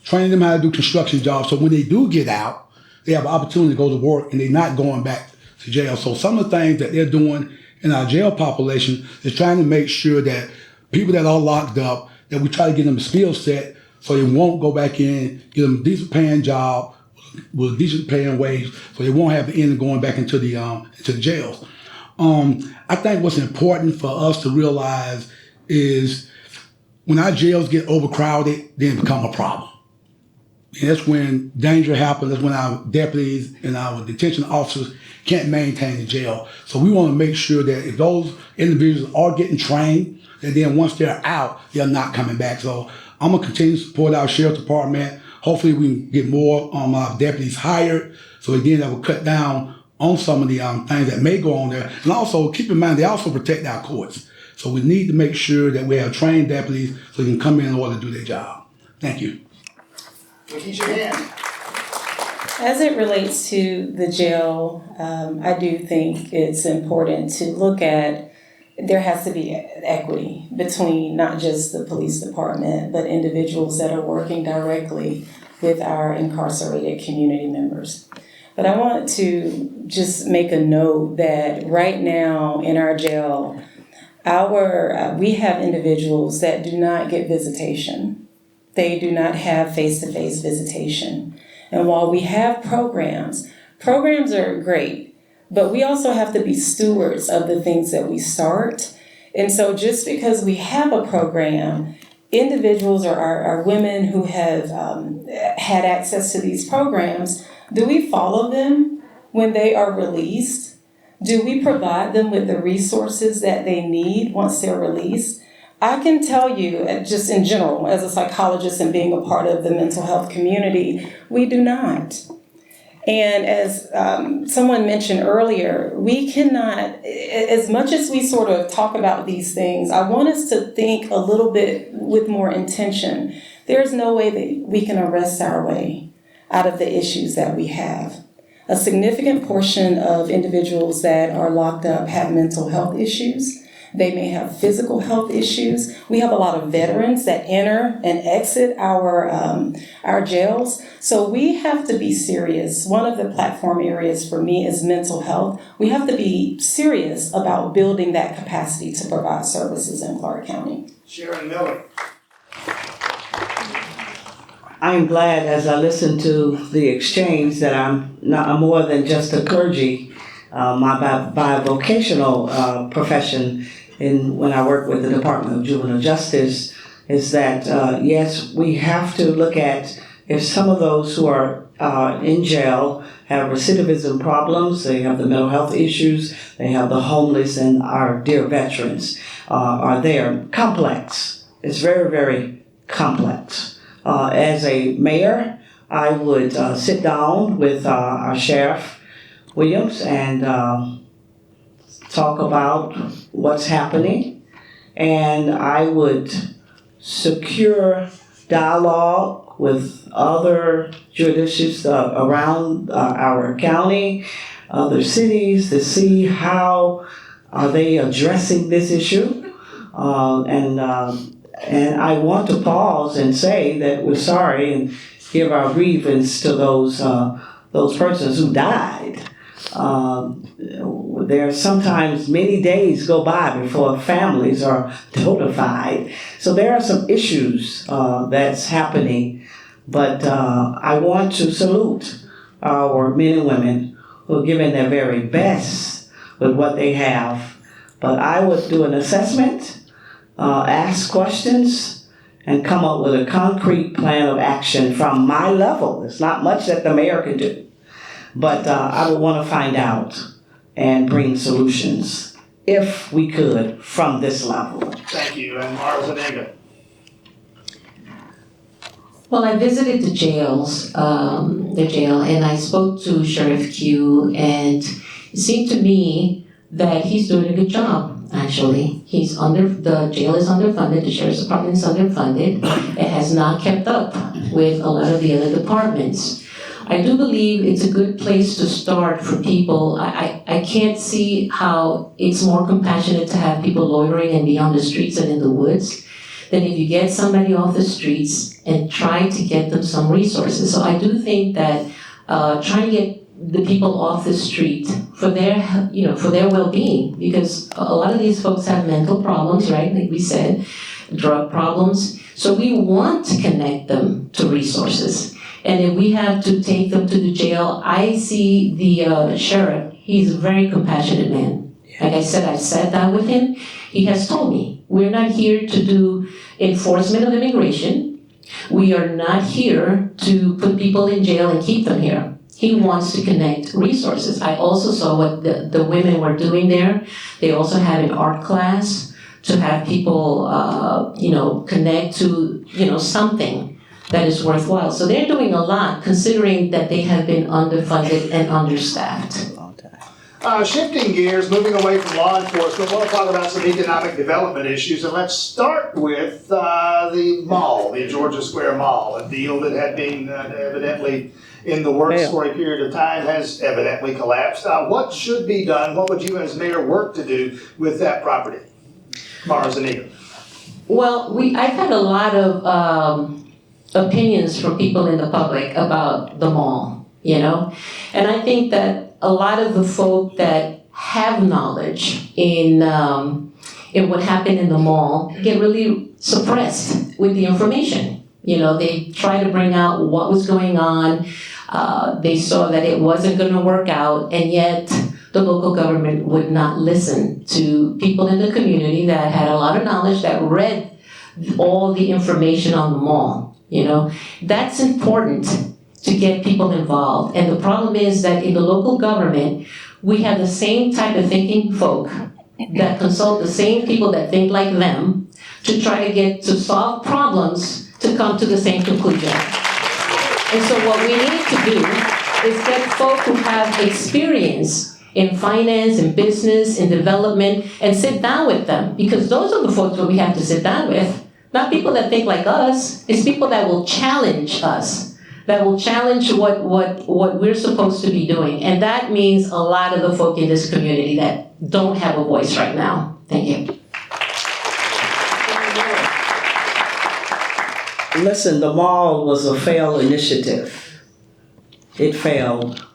training them how to do construction jobs. So when they do get out, they have an opportunity to go to work and they're not going back to jail. So some of the things that they're doing in our jail population is trying to make sure that people that are locked up, that we try to get them a skill set so they won't go back in, get them a decent paying job with a decent paying wage, so they won't have to end up going back into the jails. I think what's important for us to realize is when our jails get overcrowded, then it become a problem. And that's when danger happens. That's when our deputies and our detention officers can't maintain the jail. So we want to make sure that if those individuals are getting trained, that then once they're out, they're not coming back. So I'm going to continue to support our sheriff department. Hopefully we can get more our deputies hired. So again, that will cut down on some of the things that may go on there. And also, keep in mind, they also protect our courts. So we need to make sure that we have trained deputies so they can come in order to do their job. Thank you. LaKeisha Gantt. As it relates to the jail, I do think it's important to look at, there has to be equity between not just the police department, but individuals that are working directly with our incarcerated community members. But I want to just make a note that right now in our jail, we have individuals that do not get visitation. They do not have face-to-face visitation. And while we have programs are great, but we also have to be stewards of the things that we start. And so just because we have a program, individuals or our women who have had access to these programs, do we follow them when they are released? Do we provide them with the resources that they need once they're released? I can tell you, just in general, as a psychologist and being a part of the mental health community, we do not. And as someone mentioned earlier, we cannot, as much as we sort of talk about these things, I want us to think a little bit with more intention. There's no way that we can arrest our way out of the issues that we have. A significant portion of individuals that are locked up have mental health issues. They may have physical health issues. We have a lot of veterans that enter and exit our jails. So we have to be serious. One of the platform areas for me is mental health. We have to be serious about building that capacity to provide services in Clarke County. Sharon Miller. I'm glad as I listen to the exchange that I'm more than just a clergy. My bivocational profession when I work with the Department of Juvenile Justice is that, yes, we have to look at if some of those who are in jail have recidivism problems, they have the mental health issues, they have the homeless, and our dear veterans are there. Complex. It's very, very complex. As a mayor, I would sit down with our Sheriff Williams and talk about what's happening, and I would secure dialogue with other jurisdictions around our county, other cities, to see how are they addressing this issue, and I want to pause and say that we're sorry and give our grievance to those persons who died. There are sometimes many days go by before families are notified. So there are some issues that's happening, but I want to salute our men and women who are giving their very best with what they have. But I would do an assessment, ask questions, and come up with a concrete plan of action from my level. There's not much that the mayor can do. But I would want to find out and bring solutions, if we could, from this level. Thank you. And Mara Zuniga. Well, I visited the jail, and I spoke to Sheriff Q, and it seemed to me that he's doing a good job, actually. The jail is underfunded, the Sheriff's Department is underfunded. It has not kept up with a lot of the other departments. I do believe it's a good place to start for people. I can't see how it's more compassionate to have people loitering and be on the streets and in the woods than if you get somebody off the streets and try to get them some resources. So I do think that trying to get the people off the street for their well-being, because a lot of these folks have mental problems, right? Like we said, drug problems. So we want to connect them to resources. And if we have to take them to the jail, I see the sheriff, he's a very compassionate man. Like I said, I've sat down with him. He has told me, we're not here to do enforcement of immigration. We are not here to put people in jail and keep them here. He wants to connect resources. I also saw what the women were doing there. They also had an art class to have people, connect to, something that is worthwhile. So they're doing a lot, considering that they have been underfunded and understaffed. Shifting gears, moving away from law enforcement, I want to talk about some economic development issues. And let's start with the mall, the Georgia Square Mall, a deal that had been evidently in the works for a period of time has evidently collapsed. What should be done? What would you as mayor work to do with that property? Mara Zuniga. Well, I've had a lot of opinions from people in the public about the mall, and I think that a lot of the folk that have knowledge in and what happened in the mall get really suppressed with the information. They try to bring out what was going on. They saw that it wasn't going to work out, and yet the local government would not listen to people in the community that had a lot of knowledge, that read all the information on the mall. That's important to get people involved. And the problem is that in the local government, we have the same type of thinking folk that consult the same people that think like them to try to get to solve problems to come to the same conclusion. And so what we need to do is get folk who have experience in finance, in business, in development, and sit down with them, because those are the folks that we have to sit down with. Not people that think like us. It's people that will challenge us, that will challenge what we're supposed to be doing. And that means a lot of the folk in this community that don't have a voice right now. Thank you. Listen, the mall was a failed initiative. It failed.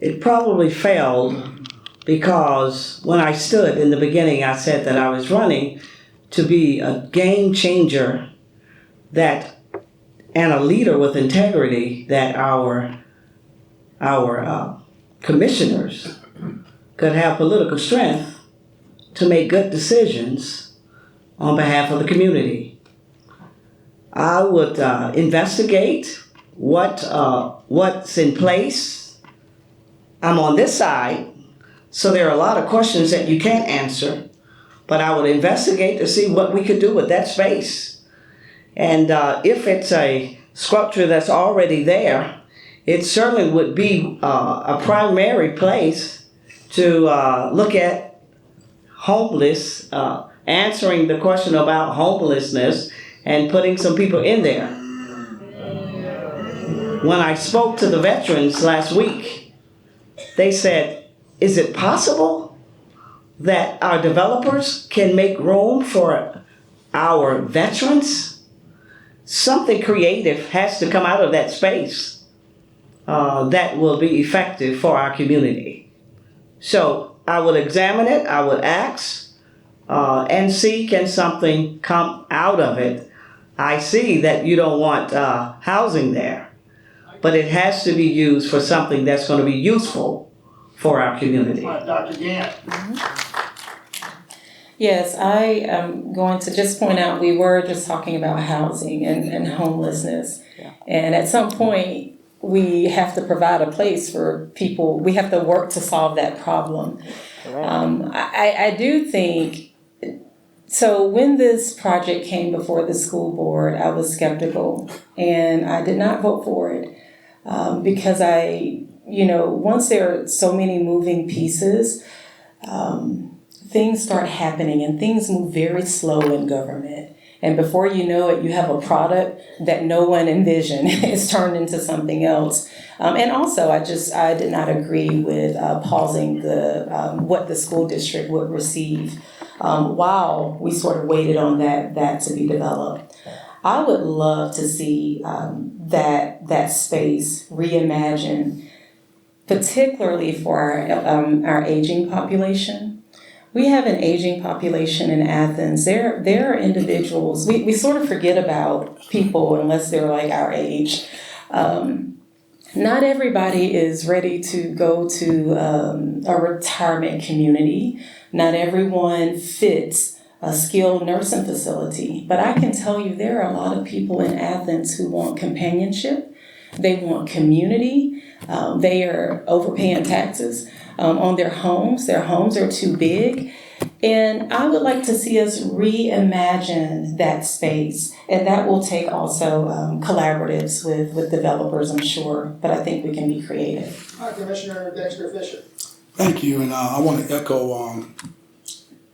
It probably failed because when I stood in the beginning, I said that I was running to be a game changer and a leader with integrity, that our commissioners could have political strength to make good decisions on behalf of the community. I would investigate what's in place. I'm on this side, so there are a lot of questions that you can't answer, but I would investigate to see what we could do with that space. And if it's a structure that's already there, it certainly would be a primary place to look at homeless, answering the question about homelessness and putting some people in there. When I spoke to the veterans last week, they said, is it possible that our developers can make room for our veterans? Something creative has to come out of that space that will be effective for our community. So I would examine it, I would ask, and see, can something come out of it? I see that you don't want housing there, but it has to be used for something that's going to be useful for our community. Dr. Gantt. Yes, I am going to just point out, we were just talking about housing and homelessness. Yeah. And at some point, we have to provide a place for people. We have to work to solve that problem. I do think, so when this project came before the school board, I was skeptical and I did not vote for it because once there are so many moving pieces, things start happening and things move very slow in government. And before you know it, you have a product that no one envisioned is turned into something else. And also, I did not agree with pausing what the school district would receive while we sort of waited on that to be developed. I would love to see that space reimagined, particularly for our aging population. We have an aging population in Athens. There are individuals, we sort of forget about people unless they're like our age. Not everybody is ready to go to a retirement community. Not everyone fits a skilled nursing facility. But I can tell you there are a lot of people in Athens who want companionship. They want community. They are overpaying taxes on their homes. Their homes are too big. And I would like to see us reimagine that space. And that will take also collaboratives with developers, I'm sure. But I think we can be creative. All right, Commissioner Dexter Fisher. Thank you, and I want to echo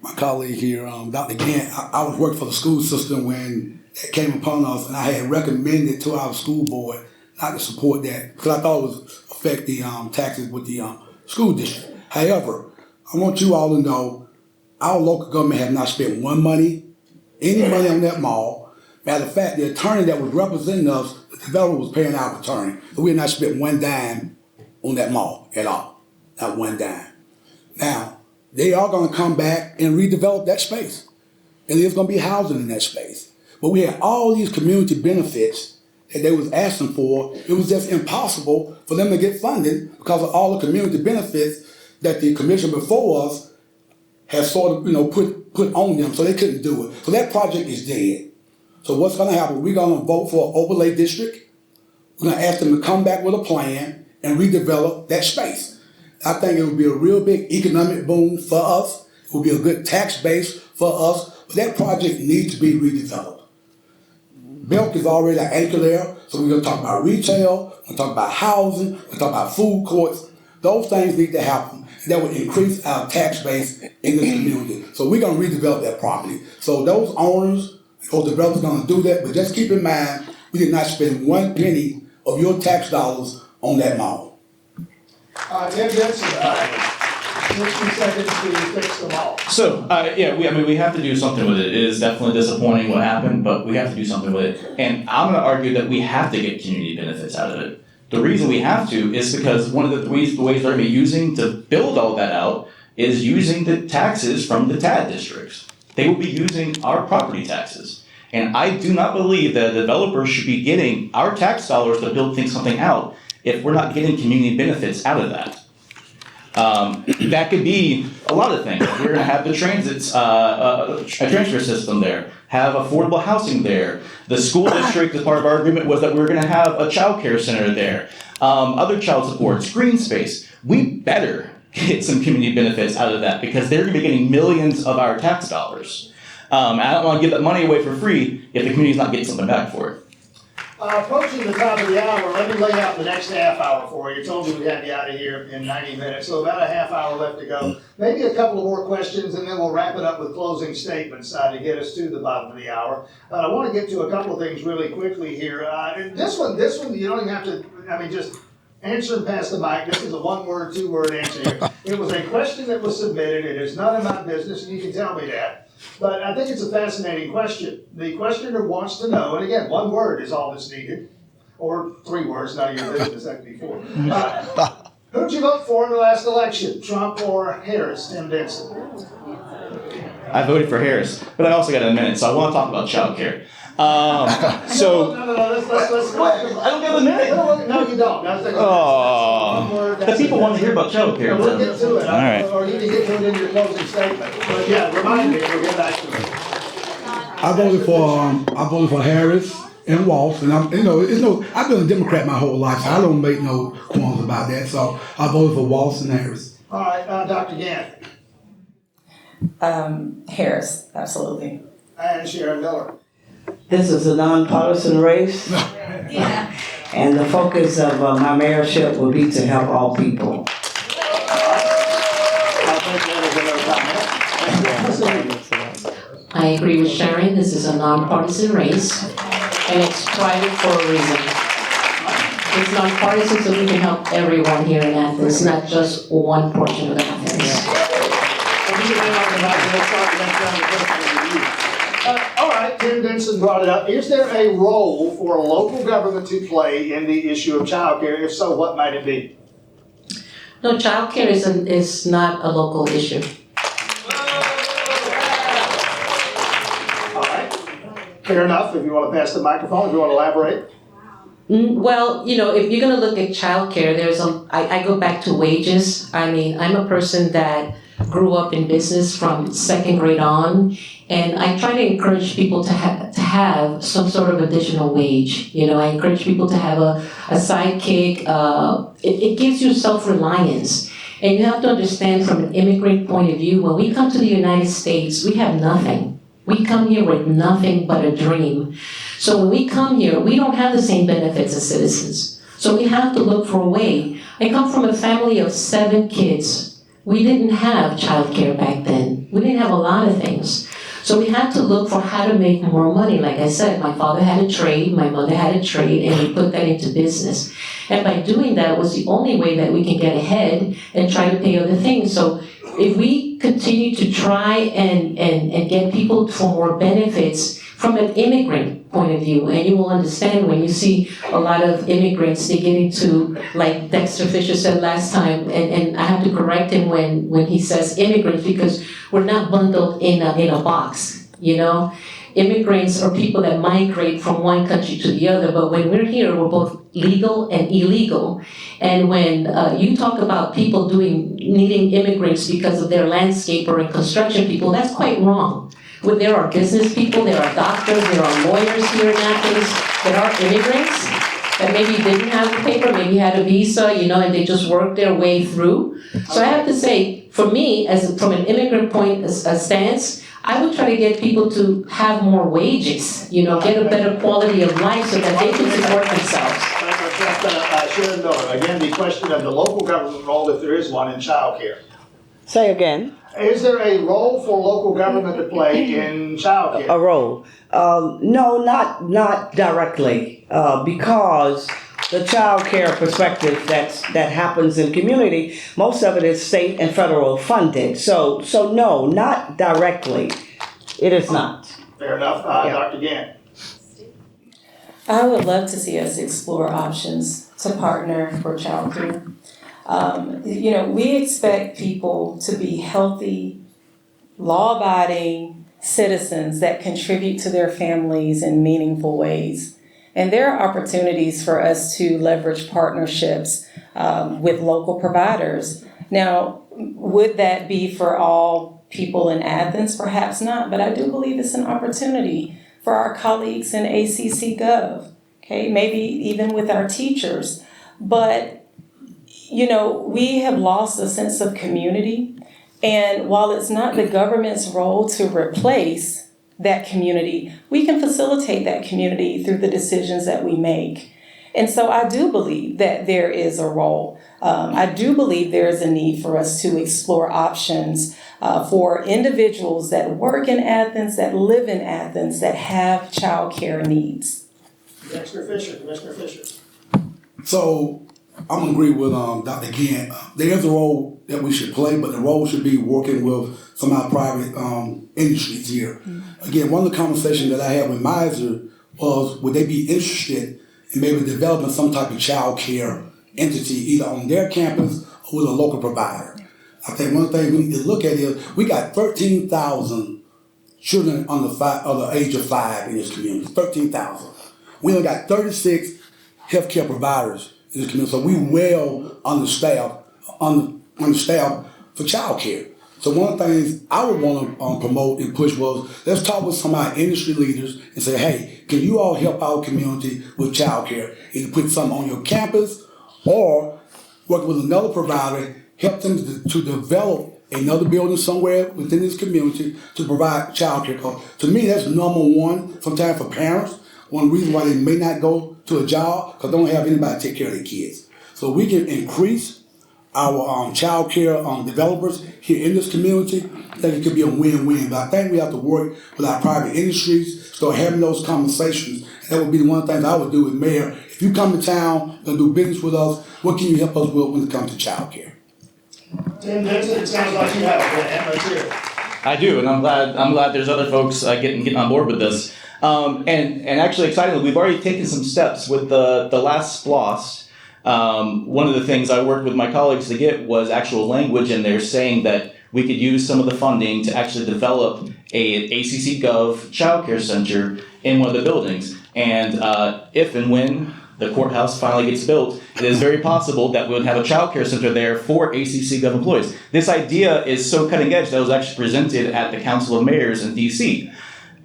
my colleague here, Dr. Gantt. I was working for the school system when it came upon us, and I had recommended to our school board not to support that because I thought it would affect the taxes with the school district. However, I want you all to know our local government have not spent any money on that mall. Matter of fact, the attorney that was representing us, the developer was paying our attorney. So we had not spent one dime on that mall at all. Not one dime. Now, they are going to come back and redevelop that space. And there's going to be housing in that space. But we had all these community benefits that they was asking for. It was just impossible for them to get funding because of all the community benefits that the commission before us has sort of, put on them, so they couldn't do it. So that project is dead. So what's going to happen? We're going to vote for an overlay district. We're going to ask them to come back with a plan and redevelop that space. I think it would be a real big economic boom for us. It would be a good tax base for us. But that project needs to be redeveloped. Belk is already an anchor there, so we're going to talk about retail, we're going to talk about housing, we're going to talk about food courts. Those things need to happen. That would increase our tax base in the community. So we're going to redevelop that property. So those owners or developers are going to do that, but just keep in mind, we did not spend 1 penny of your tax dollars on that mall. Tim Denson, 60 seconds to fix the mall. So, we have to do something with it. It is definitely disappointing what happened, but we have to do something with it. And I'm going to argue that we have to get community benefits out of it. The reason we have to is because one of the ways they're going to be using to build all that out is using the taxes from the TAD districts. They will be using our property taxes. And I do not believe that a developer should be getting our tax dollars to build something out if we're not getting community benefits out of that. That could be a lot of things. We're going to have the a transfer system there, have affordable housing there. The school district, as part of our agreement, was that we were going to have a childcare center there, other child supports, green space. We better get some community benefits out of that because they're going to be getting millions of our tax dollars. I don't want to give that money away for free if the community's not getting something back for it. Approaching the top of the hour, let me lay out the next half hour for you. You told me we'd have you out of here in 90 minutes, so about a half hour left to go. Maybe a couple of more questions, and then we'll wrap it up with closing statements to get us to the bottom of the hour. I want to get to a couple of things really quickly here. And this one, you don't even have to, just answer and pass the mic. This is a one-word, two-word answer here. It was a question that was submitted. It is none of my business, and you can tell me that. But I think it's a fascinating question. The questioner wants to know, and again, one word is all that's needed, or 3 words, none of your business, that could be 4. Who'd you vote for in the last election, Trump or Harris, Tim Denson? I voted for Harris, but I also got a minute, so I want to talk about childcare. No, let's I don't get a minute. No, you don't. The people want to hear about childcare. We'll get to it. All right. Or you can get to it in your closing statement. But yeah, remind me, we'll get back to it. I voted for Harris and Walsh, and I've been a Democrat my whole life, so I don't make no qualms about that. So I voted for Walsh and Harris. All right, Dr. Gantt. Harris, absolutely. And Sharon Miller. This is a nonpartisan race, and the focus of my mayorship will be to help all people. I agree with Sharon. This is a nonpartisan race, and it's private for a reason. It's nonpartisan so we can help everyone here in Athens, not just one portion of Athens. All right, Tim Denson brought it up. Is there a role for a local government to play in the issue of childcare? If so, what might it be? No, childcare is not a local issue. All right, fair enough. If you want to pass the microphone, if you want to elaborate. Well, if you're going to look at childcare, I go back to wages. I'm a person that grew up in business from 2nd grade on, and I try to encourage people to have some sort of additional wage. I encourage people to have a sidekick. It gives you self-reliance. And you have to understand from an immigrant point of view, when we come to the United States, we have nothing. We come here with nothing but a dream. So when we come here, we don't have the same benefits as citizens. So we have to look for a way. I come from a family of 7 kids. We didn't have childcare back then. We didn't have a lot of things. So we had to look for how to make more money. Like I said, my father had a trade, my mother had a trade, and we put that into business. And by doing that was the only way that we can get ahead and try to pay other things. So if we continue to try and get people for more benefits from an immigrant point of view, and you will understand when you see a lot of immigrants, they get into, like Dexter Fisher said last time, and I have to correct him when he says immigrants, because we're not bundled in a box, you know? Immigrants are people that migrate from one country to the other, but when we're here, we're both legal and illegal. And when you talk about people needing immigrants because of their landscaper and construction people, that's quite wrong. When there are business people, there are doctors, there are lawyers here in Athens that are immigrants that maybe didn't have the paper, maybe had a visa, you know, and they just worked their way through. So I have to say, for me, from an immigrant stance, I would try to get people to have more wages, you know, get a better quality of life so that they can support themselves. Sharon Miller, again, the question of the local government role, if there is one, in childcare. Say again. Is there a role for local government to play in childcare? A role? No, not directly, because the child care perspective that happens in community, most of it is state and federal funded. So no, not directly. It is not. Fair enough. Dr. Gantt. I would love to see us explore options to partner for childcare. You know, we expect people to be healthy, law-abiding citizens that contribute to their families in meaningful ways. And there are opportunities for us to leverage partnerships with local providers. Now, would that be for all people in Athens? Perhaps not, but I do believe it's an opportunity for our colleagues in ACC Gov, okay, maybe even with our teachers. But, you know, we have lost a sense of community. And while it's not the government's role to replace that community, we can facilitate that community through the decisions that we make. And so I do believe that there is a role. I do believe there is a need for us to explore options for individuals that work in Athens, that live in Athens, that have childcare needs. Dexter Fisher, Commissioner Fisher. So I'm gonna agree with Dr. Gantt. There is a role that we should play, but the role should be working with some of our private industries here. Mm-hmm. Again, one of the conversations that I had with Miser was, would they be interested in maybe developing some type of child care entity either on their campus or with a local provider? I think one thing we need to look at is we got 13,000 children under the age of 5 in this community. 13,000. We only got 36 healthcare providers in this community, so we well understaffed for child care. So one of the things I would want to promote and push was, let's talk with some of our industry leaders and say, hey, can you all help our community with child care? Either put something on your campus or work with another provider, help them to develop another building somewhere within this community to provide child care. To me, that's number one, sometimes for parents. One reason why they may not go to a job, because they don't have anybody to take care of their kids. So we can increase our child care developers here in this community. I think it could be a win-win, but I think we have to work with our private industries, start having those conversations. And that would be one of the things I would do with Mayor. If you come to town and do business with us, what can you help us with when it comes to child care? Tim Denson, it sounds like you have a plan. Let's hear it. I do, and I'm glad there's other folks getting on board with this. And actually, excitingly, we've already taken some steps with the last SPLOST. One of the things I worked with my colleagues to get was actual language in there saying that we could use some of the funding to actually develop an ACC Gov childcare center in one of the buildings. And if and when the courthouse finally gets built, it is very possible that we would have a childcare center there for ACC Gov employees. This idea is so cutting edge that it was actually presented at the Council of Mayors in DC.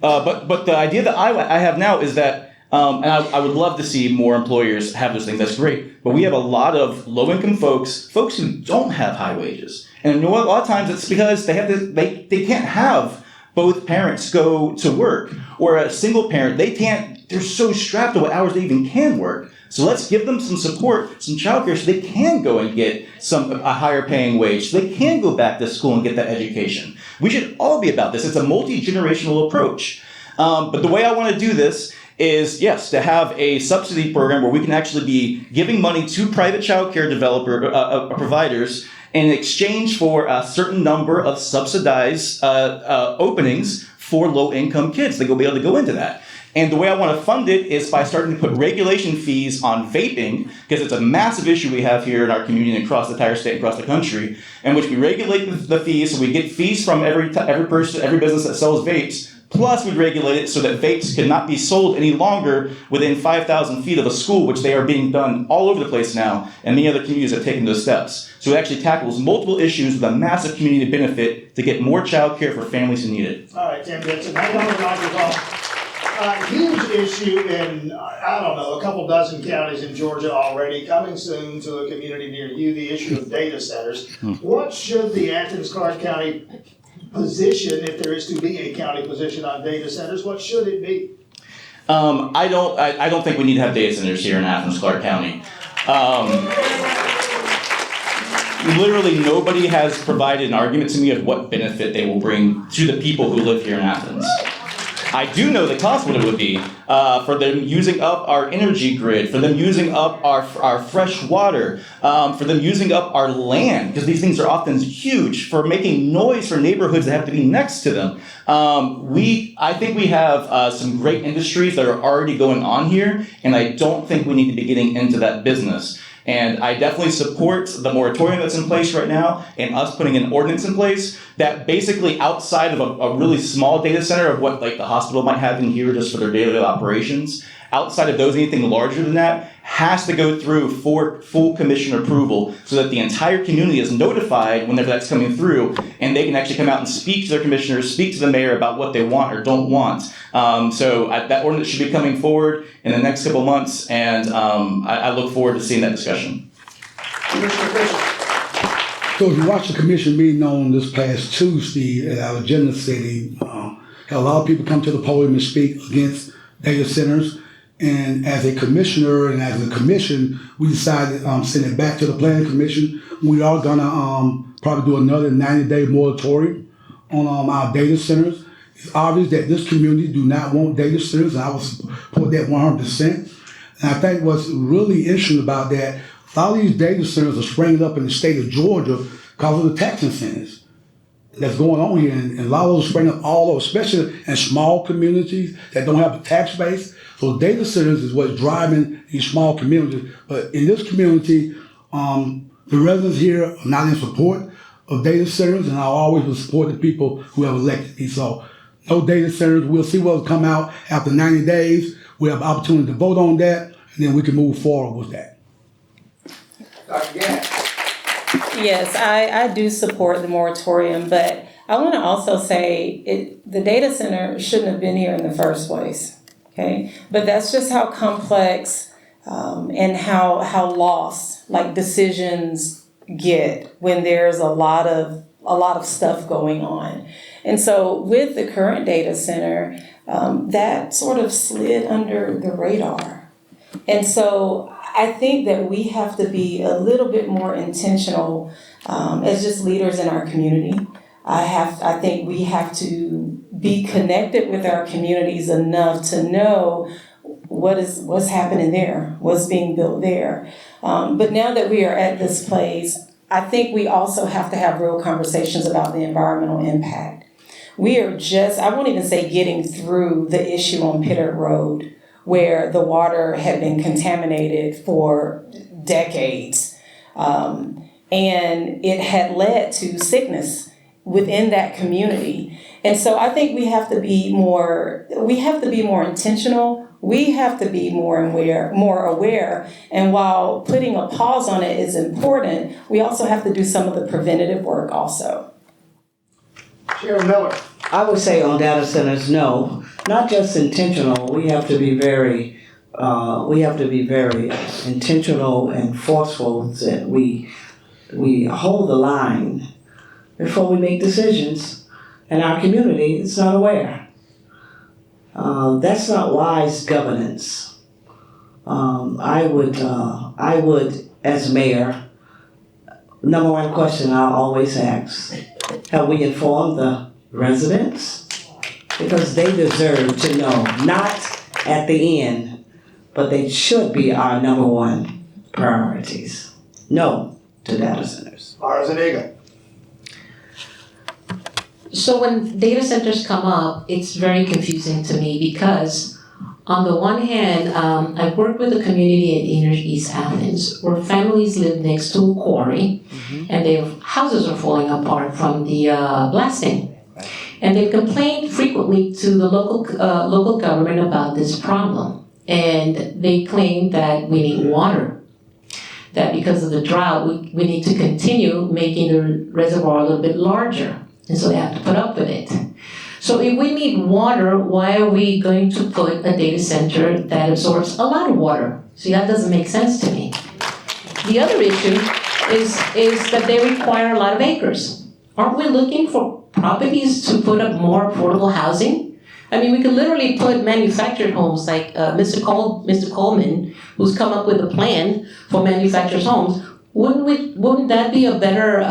But the idea that I have now is that, and I would love to see more employers have those things, that's great, but we have a lot of low-income folks who don't have high wages. And you know what, a lot of times it's because they can't have both parents go to work, or a single parent, they're so strapped to what hours they even can work. So let's give them some support, some childcare, so they can go and get a higher paying wage, so they can go back to school and get that education. We should all be about this. It's a multi-generational approach. But the way I want to do this is, yes, to have a subsidy program where we can actually be giving money to private childcare providers in exchange for a certain number of subsidized openings for low-income kids to be able to go into that. And the way I want to fund it is by starting to put regulation fees on vaping, because it's a massive issue we have here in our community and across the entire state, across the country, in which we regulate the fees, so we get fees from every person, every business that sells vapes, plus we regulate it so that vapes cannot be sold any longer within 5,000 feet of a school, which they are being done all over the place now, and many other communities have taken those steps. So it actually tackles multiple issues with a massive community benefit to get more child care for families who need it. All right, Tim Denson, hang on the microphone. Huge issue in, I don't know, a couple dozen counties in Georgia already, coming soon to a community near you, the issue of data centers. What should the Athens-Clarke County position, if there is to be a county position on data centers, what should it be? I don't think we need to have data centers here in Athens-Clarke County. Literally nobody has provided an argument to me of what benefit they will bring to the people who live here in Athens. I do know the cost what it would be for them using up our energy grid, for them using up our fresh water, for them using up our land, because these things are often huge, for making noise for neighborhoods that have to be next to them. I think we have some great industries that are already going on here, and I don't think we need to be getting into that business. And I definitely support the moratorium that's in place right now and us putting an ordinance in place that basically outside of a really small data center of what like the hospital might have in here just for their daily operations, outside of those, anything larger than that has to go through for full commission approval so that the entire community is notified whenever that's coming through, and they can actually come out and speak to their commissioners, speak to the mayor about what they want or don't want. That ordinance should be coming forward in the next couple months, and I look forward to seeing that discussion. Mr. Fisher. So if you watch the commission meeting on this past Tuesday at Alexandria City, had a lot of people come to the podium and speak against data centers. And as a commissioner and as a commission, we decided to send it back to the planning commission. We are gonna probably do another 90-day moratorium on our data centers. It's obvious that this community do not want data centers, and I will support that 100%. And I think what's really interesting about that, a lot of these data centers are springing up in the state of Georgia because of the tax incentives that's going on here. And a lot of those spring up all over, especially in small communities that don't have a tax base. So data centers is what's driving these small communities. But in this community, the residents here are not in support of data centers, and I always will support the people who have elected me. So no data centers. We'll see what will come out after 90 days. We have the opportunity to vote on that, and then we can move forward with that. Dr. Gantt. Yes, I do support the moratorium, but I want to also say the data center shouldn't have been here in the first place. Okay, but that's just how complex and how lost like decisions get when there's a lot of stuff going on. And so with the current data center, that sort of slid under the radar. And so I think that we have to be a little bit more intentional as just leaders in our community. I think we have to be connected with our communities enough to know what's happening there, what's being built there. But now that we are at this place, I think we also have to have real conversations about the environmental impact. We are I won't even say getting through the issue on Pittard Road, where the water had been contaminated for decades. And it had led to sickness within that community. And so I think we have to be more intentional. We have to be more aware. And while putting a pause on it is important, we also have to do some of the preventative work also. Sharon Miller. I would say on data centers, no, not just intentional. We have to be very intentional and forceful that we hold the line before we make decisions, and our community is not aware. That's not wise governance. I would, as mayor, number one question I always ask: have we informed the residents? Because they deserve to know, not at the end, but they should be our number one priorities. No to data centers. Zuniga. So when data centers come up, it's very confusing to me because on the one hand, I've worked with a community in inner East Athens where families live next to a quarry and their houses are falling apart from the blasting. And they've complained frequently to the local government about this problem. And they claim that we need water, that because of the drought, we need to continue making the reservoir a little bit larger. And so they have to put up with it. So if we need water, why are we going to put a data center that absorbs a lot of water? See, that doesn't make sense to me. The other issue is that they require a lot of acres. Aren't we looking for properties to put up more affordable housing? I mean, we could literally put manufactured homes like Mr. Coleman, who's come up with a plan for manufactured homes. Wouldn't that be a better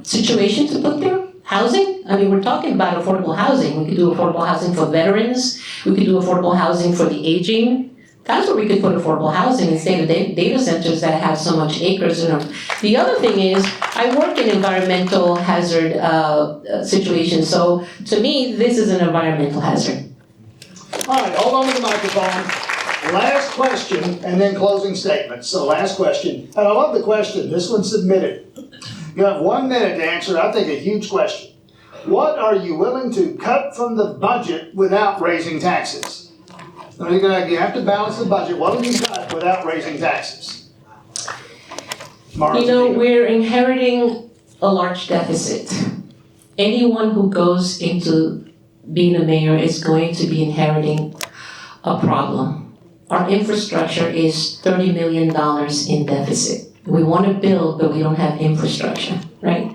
situation to put there? Housing? I mean, we're talking about affordable housing. We could do affordable housing for veterans. We could do affordable housing for the aging. That's where we could put affordable housing instead of data centers that have so much acres in them. The other thing is, I work in environmental hazard situations. So to me, this is an environmental hazard. All right, hold on to the microphone. Last question, and then closing statements. So last question, and I love the question. This one's submitted. You have 1 minute to answer, I think, a huge question. What are you willing to cut from the budget without raising taxes? So you have to balance the budget. What will you cut without raising taxes? You know, we're inheriting a large deficit. Anyone who goes into being a mayor is going to be inheriting a problem. Our infrastructure is $30 million in deficit. We want to build, but we don't have infrastructure, right?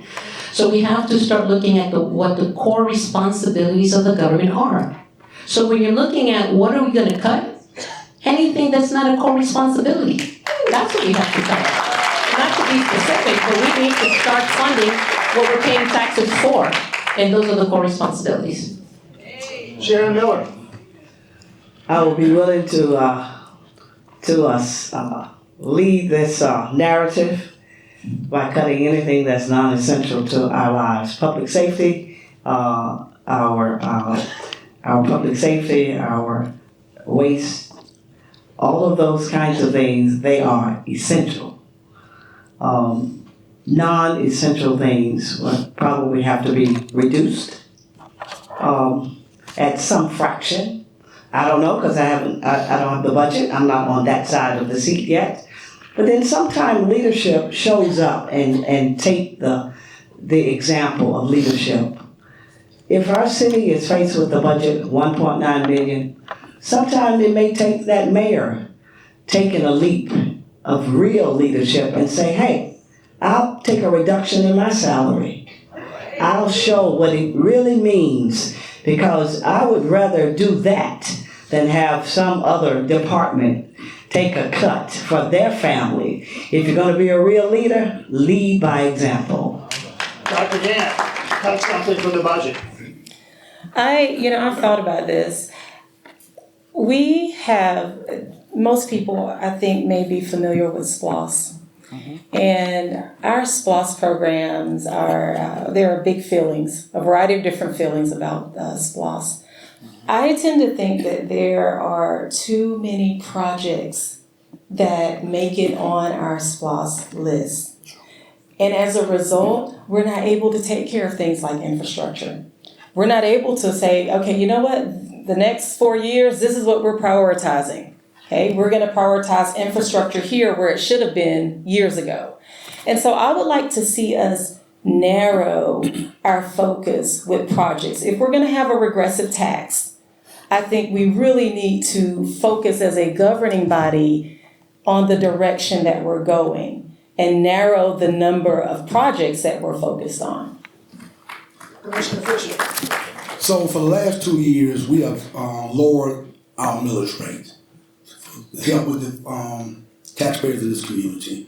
So we have to start looking at what the core responsibilities of the government are. So when you're looking at what are we going to cut, anything that's not a core responsibility, that's what we have to cut. Not to be specific, but we need to start funding what we're paying taxes for, and those are the core responsibilities. Sharon Miller. I will be willing to lead this narrative by cutting anything that's non-essential to our lives. Public safety, our public safety, our waste, all of those kinds of things, they are essential. Non-essential things would probably have to be reduced at some fraction. I don't know, because I don't have the budget. I'm not on that side of the seat yet. But then sometimes leadership shows up and take the example of leadership. If our city is faced with a budget of $1.9 million, sometimes it may take that mayor taking a leap of real leadership and say, hey, I'll take a reduction in my salary. I'll show what it really means, because I would rather do that than have some other department take a cut for their family. If you're going to be a real leader, lead by example. Dr. Gantt, cut something from the budget. I've thought about this. We have, most people, I think, may be familiar with SPLOS. And our SPLOS programs there are big feelings, a variety of different feelings about SPLOS. I tend to think that there are too many projects that make it on our SPLOS list. And as a result, we're not able to take care of things like infrastructure. We're not able to say, okay, you know what, the next 4 years, this is what we're prioritizing. Okay, we're going to prioritize infrastructure here where it should have been years ago. And so I would like to see us narrow our focus with projects. If we're going to have a regressive tax, I think we really need to focus as a governing body on the direction that we're going and narrow the number of projects that we're focused on. Commissioner Fisher. So for the last 2 years, we have lowered our millage rate to help with the taxpayers in this community.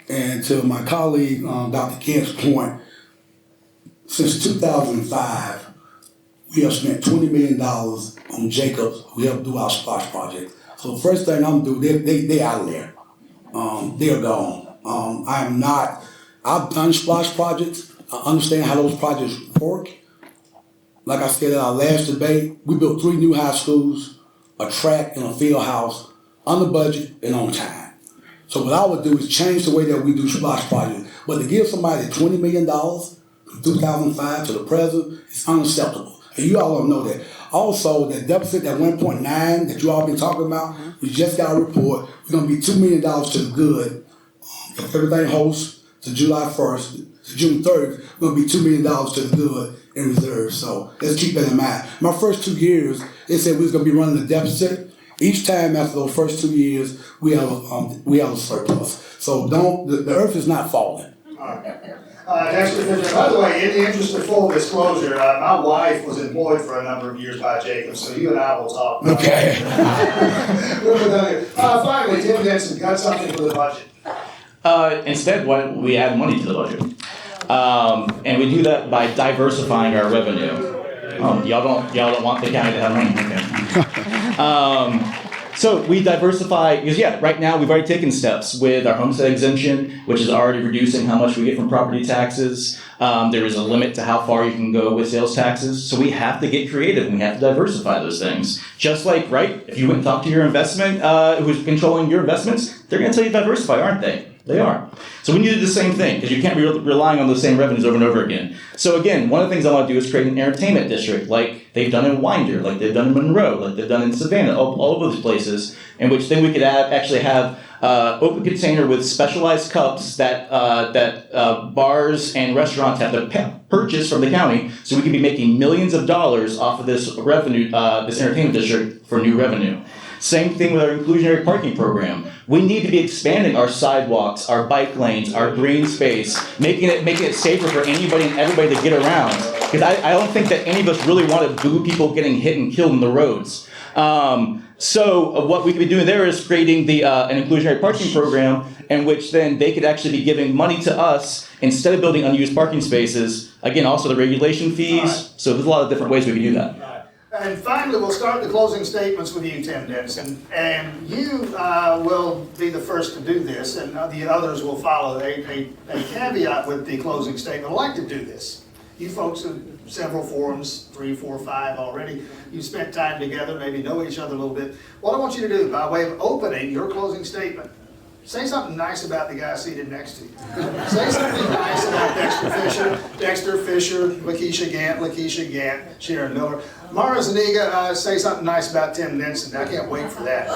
And to my colleague, Dr. Gantt's point, since 2005, we have spent $20 million on Jacobs, who helped do our SPLOSH project. So the first thing I'm gonna do, they out of there. They're gone. I've done SPLOSH projects. I understand how those projects work. Like I said at our last debate, we built 3 new high schools, a track, and a field house under budget and on time. So what I would do is change the way that we do SPLOSH projects. But to give somebody $20 million from 2005 to the present is unacceptable. And you all don't know that. Also, the deficit, that 1.9 that you all been talking about, we just got a report. We're going to be $2 million to the good. If everything holds to July 1st, to June 30th, we're going to be $2 million to the good in reserve. So let's keep that in mind. My first 2 years, they said we was going to be running a deficit. Each time after those first 2 years, we have a surplus. So the earth is not falling. Dexter Fisher, by the way, in the interest of full disclosure, my wife was employed for a number of years by Jacob, so you and I will talk. Okay. Finally, Tim Denson, got something for the budget. Instead, we add money to the budget. And we do that by diversifying our revenue. Y'all don't want the county to have money, okay. So we diversify, because right now we've already taken steps with our homestead exemption, which is already reducing how much we get from property taxes. There is a limit to how far you can go with sales taxes. So we have to get creative and we have to diversify those things. Just like, if you went and talked to your investment, who's controlling your investments, they're going to tell you to diversify, aren't they? They are. So we need to do the same thing, because you can't be relying on the same revenues over and over again. So again, one of the things I want to do is create an entertainment district, like they've done in Winder, like they've done in Monroe, like they've done in Savannah, all of those places, in which then we could actually have open container with specialized cups that bars and restaurants have to purchase from the county, so we can be making millions of dollars off of this revenue, this entertainment district for new revenue. Same thing with our inclusionary parking program. We need to be expanding our sidewalks, our bike lanes, our green space, making it safer for anybody and everybody to get around. Because I don't think that any of us really want to boo people getting hit and killed in the roads. So what we could be doing there is creating an inclusionary parking program in which then they could actually be giving money to us instead of building unused parking spaces. Again, also the regulation fees. So there's a lot of different ways we can do that. And finally, we'll start the closing statements with you, Tim Denson. And you will be the first to do this, and the others will follow. A caveat with the closing statement. I like to do this. You folks have several forums, 3, 4, 5 already. You spent time together, maybe know each other a little bit. What I want you to do, by way of opening your closing statement, say something nice about the guy seated next to you. Say something nice about Dexter Fisher, LaKeisha Gantt, Sharon Miller. Mara Zuniga, say something nice about Tim Denson. I can't wait for that.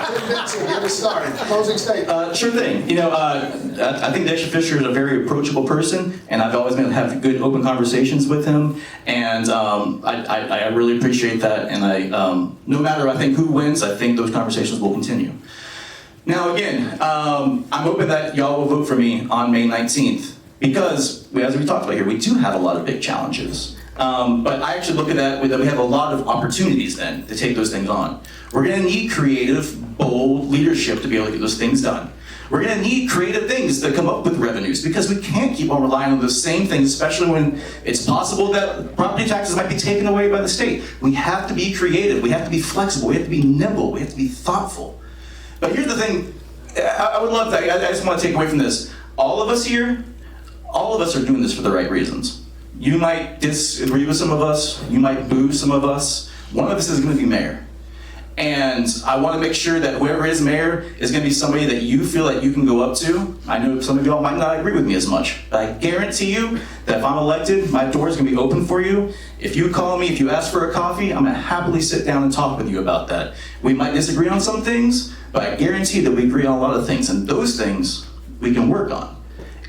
Tim Denson, get us started. Closing statement. Sure thing. I think Dexter Fisher is a very approachable person, and I've always been able to have good, open conversations with him, and I really appreciate that. And no matter I think who wins, I think those conversations will continue. Now again, I'm hoping that y'all will vote for me on May 19th, because as we talked about here, we do have a lot of big challenges. But I actually look at that we have a lot of opportunities then to take those things on. We're going to need creative, bold leadership to be able to get those things done. We're going to need creative things to come up with revenues, because we can't keep on relying on those same things, especially when it's possible that property taxes might be taken away by the state. We have to be creative. We have to be flexible. We have to be nimble. We have to be thoughtful. But here's the thing. I would love that. I just want to take away from this. All of us here, all of us are doing this for the right reasons. You might disagree with some of us. You might boo some of us. One of us is going to be mayor. And I want to make sure that whoever is mayor is going to be somebody that you feel that you can go up to. I know some of y'all might not agree with me as much, but I guarantee you that if I'm elected, my door is going to be open for you. If you call me, if you ask for a coffee, I'm going to happily sit down and talk with you about that. We might disagree on some things, but I guarantee that we agree on a lot of things, and those things we can work on.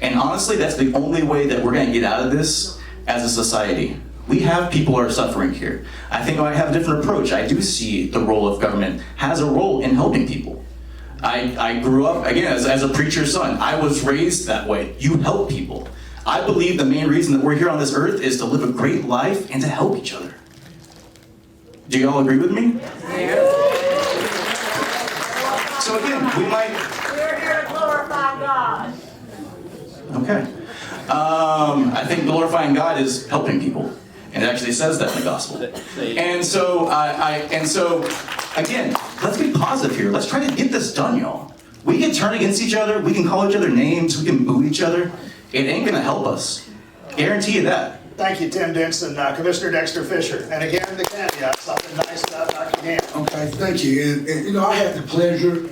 And honestly, that's the only way that we're going to get out of this as a society. We have people who are suffering here. I think I have a different approach. I do see the role of government has a role in helping people. I grew up, again, as a preacher's son. I was raised that way. You help people. I believe the main reason that we're here on this earth is to live a great life and to help each other. Do you all agree with me? Yeah. So again, we might... We're here to glorify God. Okay. I think glorifying God is helping people. And it actually says that in the gospel. And so, again, let's be positive here. Let's try to get this done, y'all. We can turn against each other. We can call each other names. We can boo each other. It ain't going to help us. Guarantee you that. Thank you, Tim Denson. Commissioner Dexter Fisher. And again, the caveat, something nice about Dr. Gantt. Okay, thank you. And I had the pleasure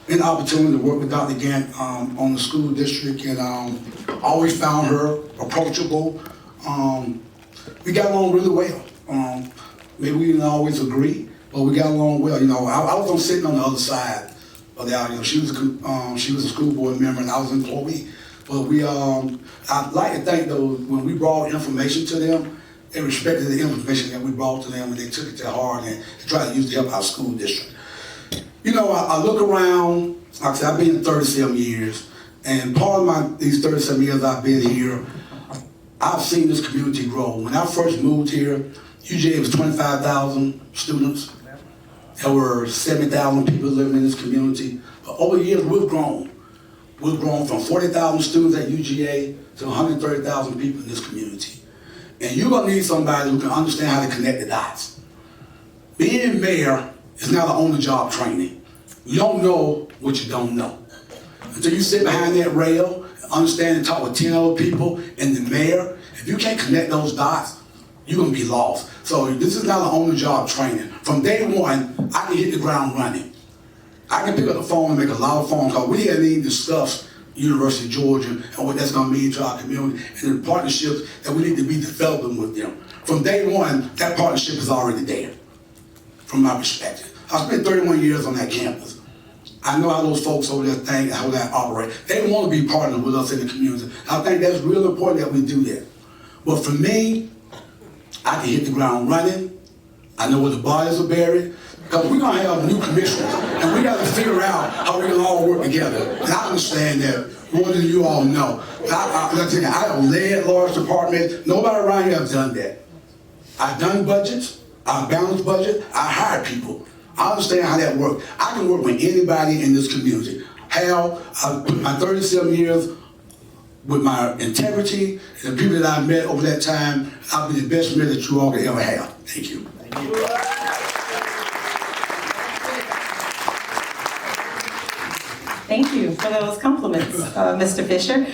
and opportunity to work with Dr. Gantt on the school district, and always found her approachable. We got along really well. Maybe we didn't always agree, but we got along well. I was sitting on the other side of the aisle. She was a school board member, and I was an employee. But I'd like to think, though, when we brought information to them, they respected the information that we brought to them, and they took it to heart and tried to use it to help our school district. I look around, like I said, I've been here 37 years, and part of these 37 years I've been here, I've seen this community grow. When I first moved here, UGA was 25,000 students. There were 70,000 people living in this community. But over the years, we've grown. We've grown from 40,000 students at UGA to 130,000 people in this community. And you're gonna need somebody who can understand how to connect the dots. Being mayor is not an on-the-job training. You don't know what you don't know. Until you sit behind that rail, understand and talk with 10 other people and the mayor, if you can't connect those dots, you're gonna be lost. So this is not an on-the-job training. From day one, I can hit the ground running. I can pick up the phone and make a lot of phone calls. We haven't even discussed University of Georgia and what that's gonna mean to our community and the partnerships that we need to be developing with them. From day one, that partnership is already there, from my perspective. I spent 31 years on that campus. I know how those folks over there think, how they operate. They want to be partnered with us in the community. I think that's real important that we do that. But for me, I can hit the ground running. I know where the bodies are buried. Because we're going to have new commissioners, and we got to figure out how we can all work together. And I understand that more than you all know. I have led large departments. Nobody around here has done that. I've done budgets. I've balanced budget. I hire people. I understand how that works. I can work with anybody in this community. How I've put my 37 years with my integrity and the people that I've met over that time, I'll be the best mayor that you all could ever have. Thank you. Thank you. Thank you for those compliments, Mr. Fisher.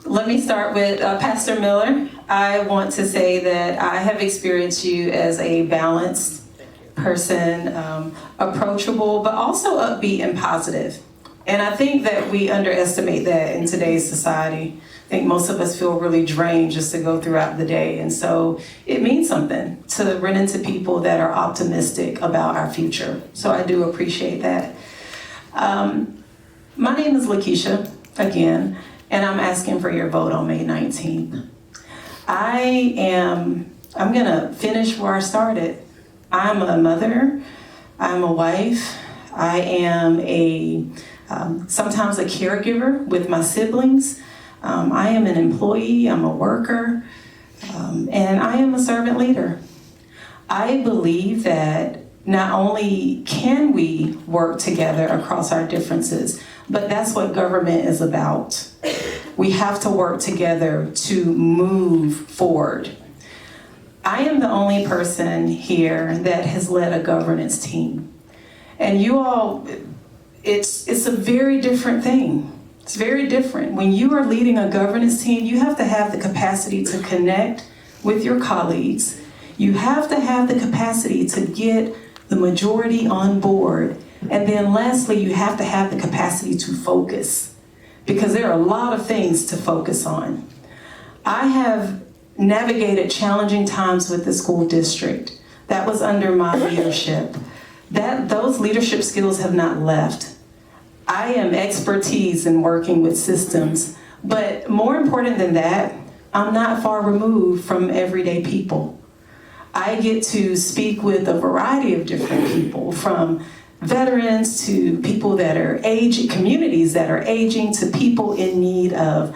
Let me start with Pastor Miller. I want to say that I have experienced you as a balanced person, approachable, but also upbeat and positive. And I think that we underestimate that in today's society. I think most of us feel really drained just to go throughout the day. And so it means something to run into people that are optimistic about our future. So I do appreciate that. My name is LaKeisha, again, and I'm asking for your vote on May 19th. I'm gonna finish where I started. I'm a mother, I'm a wife, I am sometimes a caregiver with my siblings. I am an employee, I'm a worker, and I am a servant leader. I believe that not only can we work together across our differences, but that's what government is about. We have to work together to move forward. I am the only person here that has led a governance team. And you all, it's a very different thing. It's very different. When you are leading a governance team, you have to have the capacity to connect with your colleagues. You have to have the capacity to get the majority on board. And then lastly, you have to have the capacity to focus, because there are a lot of things to focus on. I have navigated challenging times with the school district. That was under my leadership. Those leadership skills have not left. I am expertise in working with systems, but more important than that, I'm not far removed from everyday people. I get to speak with a variety of different people, from veterans to people that are aging, communities that are aging, to people in need of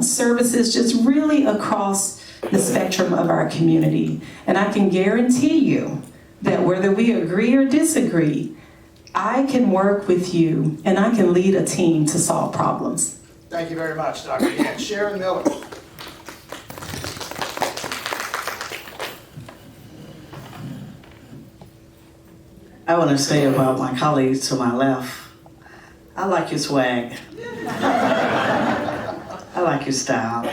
services, just really across the spectrum of our community. And I can guarantee you that whether we agree or disagree, I can work with you and I can lead a team to solve problems. Thank you very much, Dr. Gantt. Sharon Miller. I want to say about my colleagues to my left, I like your swag. I like your style.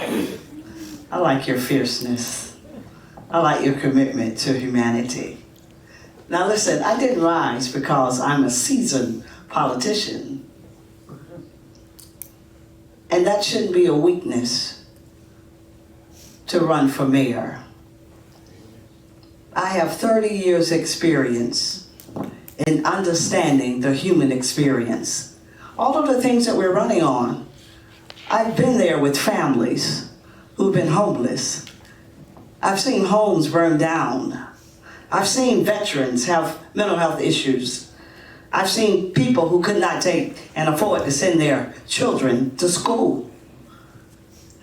I like your fierceness. I like your commitment to humanity. Now listen, I didn't rise because I'm a seasoned politician. And that shouldn't be a weakness to run for mayor. I have 30 years experience in understanding the human experience. All of the things that we're running on, I've been there with families who've been homeless. I've seen homes burned down. I've seen veterans have mental health issues. I've seen people who could not take and afford to send their children to school.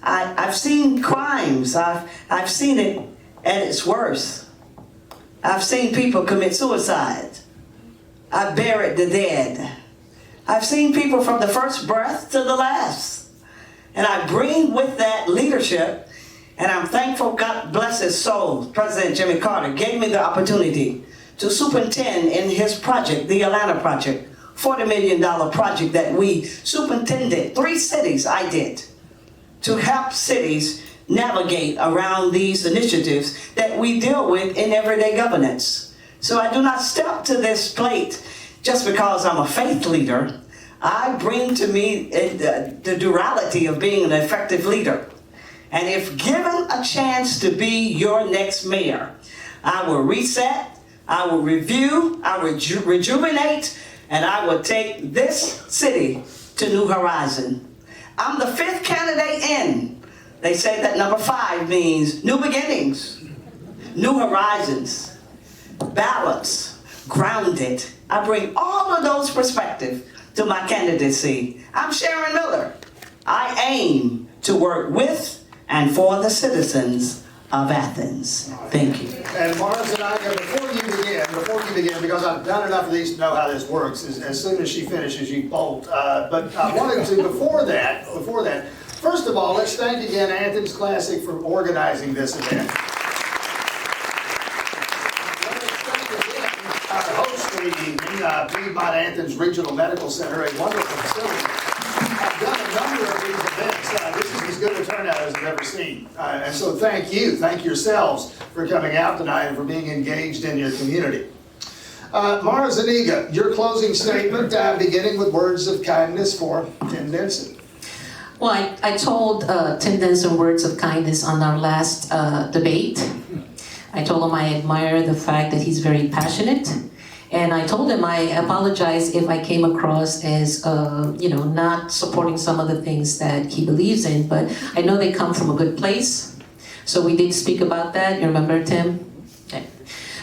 I've seen crimes. I've seen it at its worst. I've seen people commit suicide. I've buried the dead. I've seen people from the first breath to the last. And I bring with that leadership, and I'm thankful, God bless his soul, President Jimmy Carter gave me the opportunity to superintend in his project, the Atlanta project, $40 million project that we superintended, 3 cities I did, to help cities navigate around these initiatives that we deal with in everyday governance. So I do not step to this plate just because I'm a faith leader. I bring to me the duality of being an effective leader. And if given a chance to be your next mayor, I will reset, I will review, I will rejuvenate, and I will take this city to new horizon. I'm the 5th candidate in. They say that number 5 means new beginnings, new horizons, balance, grounded. I bring all of those perspectives to my candidacy. I'm Sharon Miller. I aim to work with and for the citizens of Athens. Thank you. And Mara Zuniga, before you begin, because I've done enough of these to know how this works, as soon as she finishes, you bolt. But I wanted to, before that, first of all, let's thank again Athens Classic for organizing this event. Host for the evening, Piedmont Athens Regional Medical Center, a wonderful facility. I've done a number of these events. This is as good a turnout as I've ever seen. And so thank yourselves for coming out tonight and for being engaged in your community. Mara Zuniga, your closing statement, beginning with words of kindness for Tim Denson. Well, I told Tim Denson words of kindness on our last debate. I told him I admire the fact that he's very passionate. And I told him I apologize if I came across as, not supporting some of the things that he believes in, but I know they come from a good place. So we did speak about that. You remember, Tim? Okay.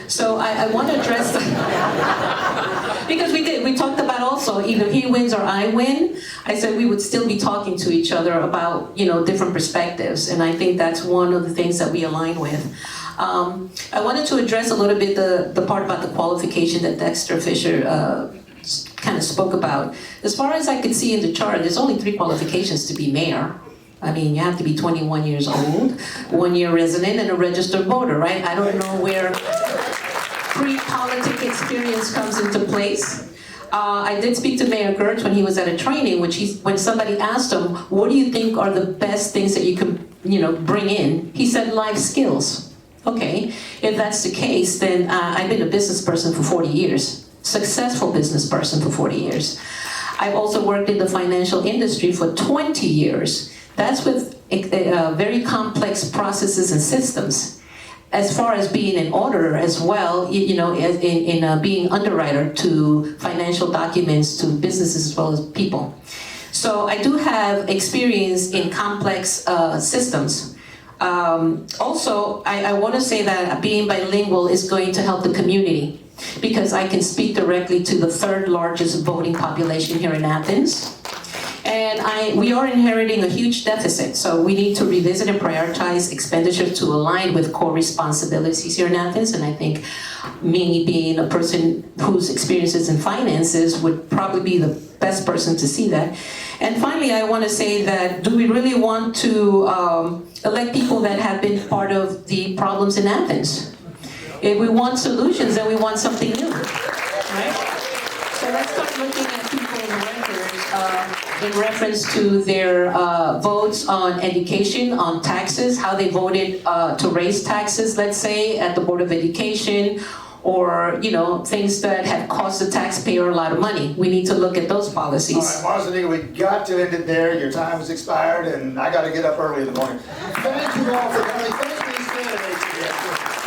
So I want to address that. Because we talked about also, either he wins or I win. I said we would still be talking to each other about, different perspectives. And I think that's one of the things that we align with. I wanted to address a little bit the part about the qualification that Dexter Fisher kind of spoke about. As far as I could see in the chart, there's only 3 qualifications to be mayor. I mean, you have to be 21 years old, 1-year resident, and a registered voter, right? I don't know where pre-politic experience comes into place. I did speak to Mayor Gertz when he was at a training, when somebody asked him, what do you think are the best things that you can, bring in? He said life skills. Okay, if that's the case, then I've been a business person for 40 years, successful business person for 40 years. I've also worked in the financial industry for 20 years. That's with very complex processes and systems. As far as being an auditor as well, in being underwriter to financial documents, to businesses as well as people. So I do have experience in complex systems. Also, I want to say that being bilingual is going to help the community because I can speak directly to the 3rd largest voting population here in Athens. And we are inheriting a huge deficit, so we need to revisit and prioritize expenditure to align with core responsibilities here in Athens. And I think me being a person whose experiences in finances would probably be the best person to see that. And finally, I want to say that do we really want to elect people that have been part of the problems in Athens? If we want solutions, then we want something new, right? So let's start looking at people in records. in reference to their votes on education, on taxes, how they voted to raise taxes, let's say, at the Board of Education, or, you know, things that have cost the taxpayer a lot of money. We need to look at those policies. All right, Zuniga, we got to end it there. Your time has expired, and I got to get up early in the morning. Thank you all for coming. Thank these candidates again.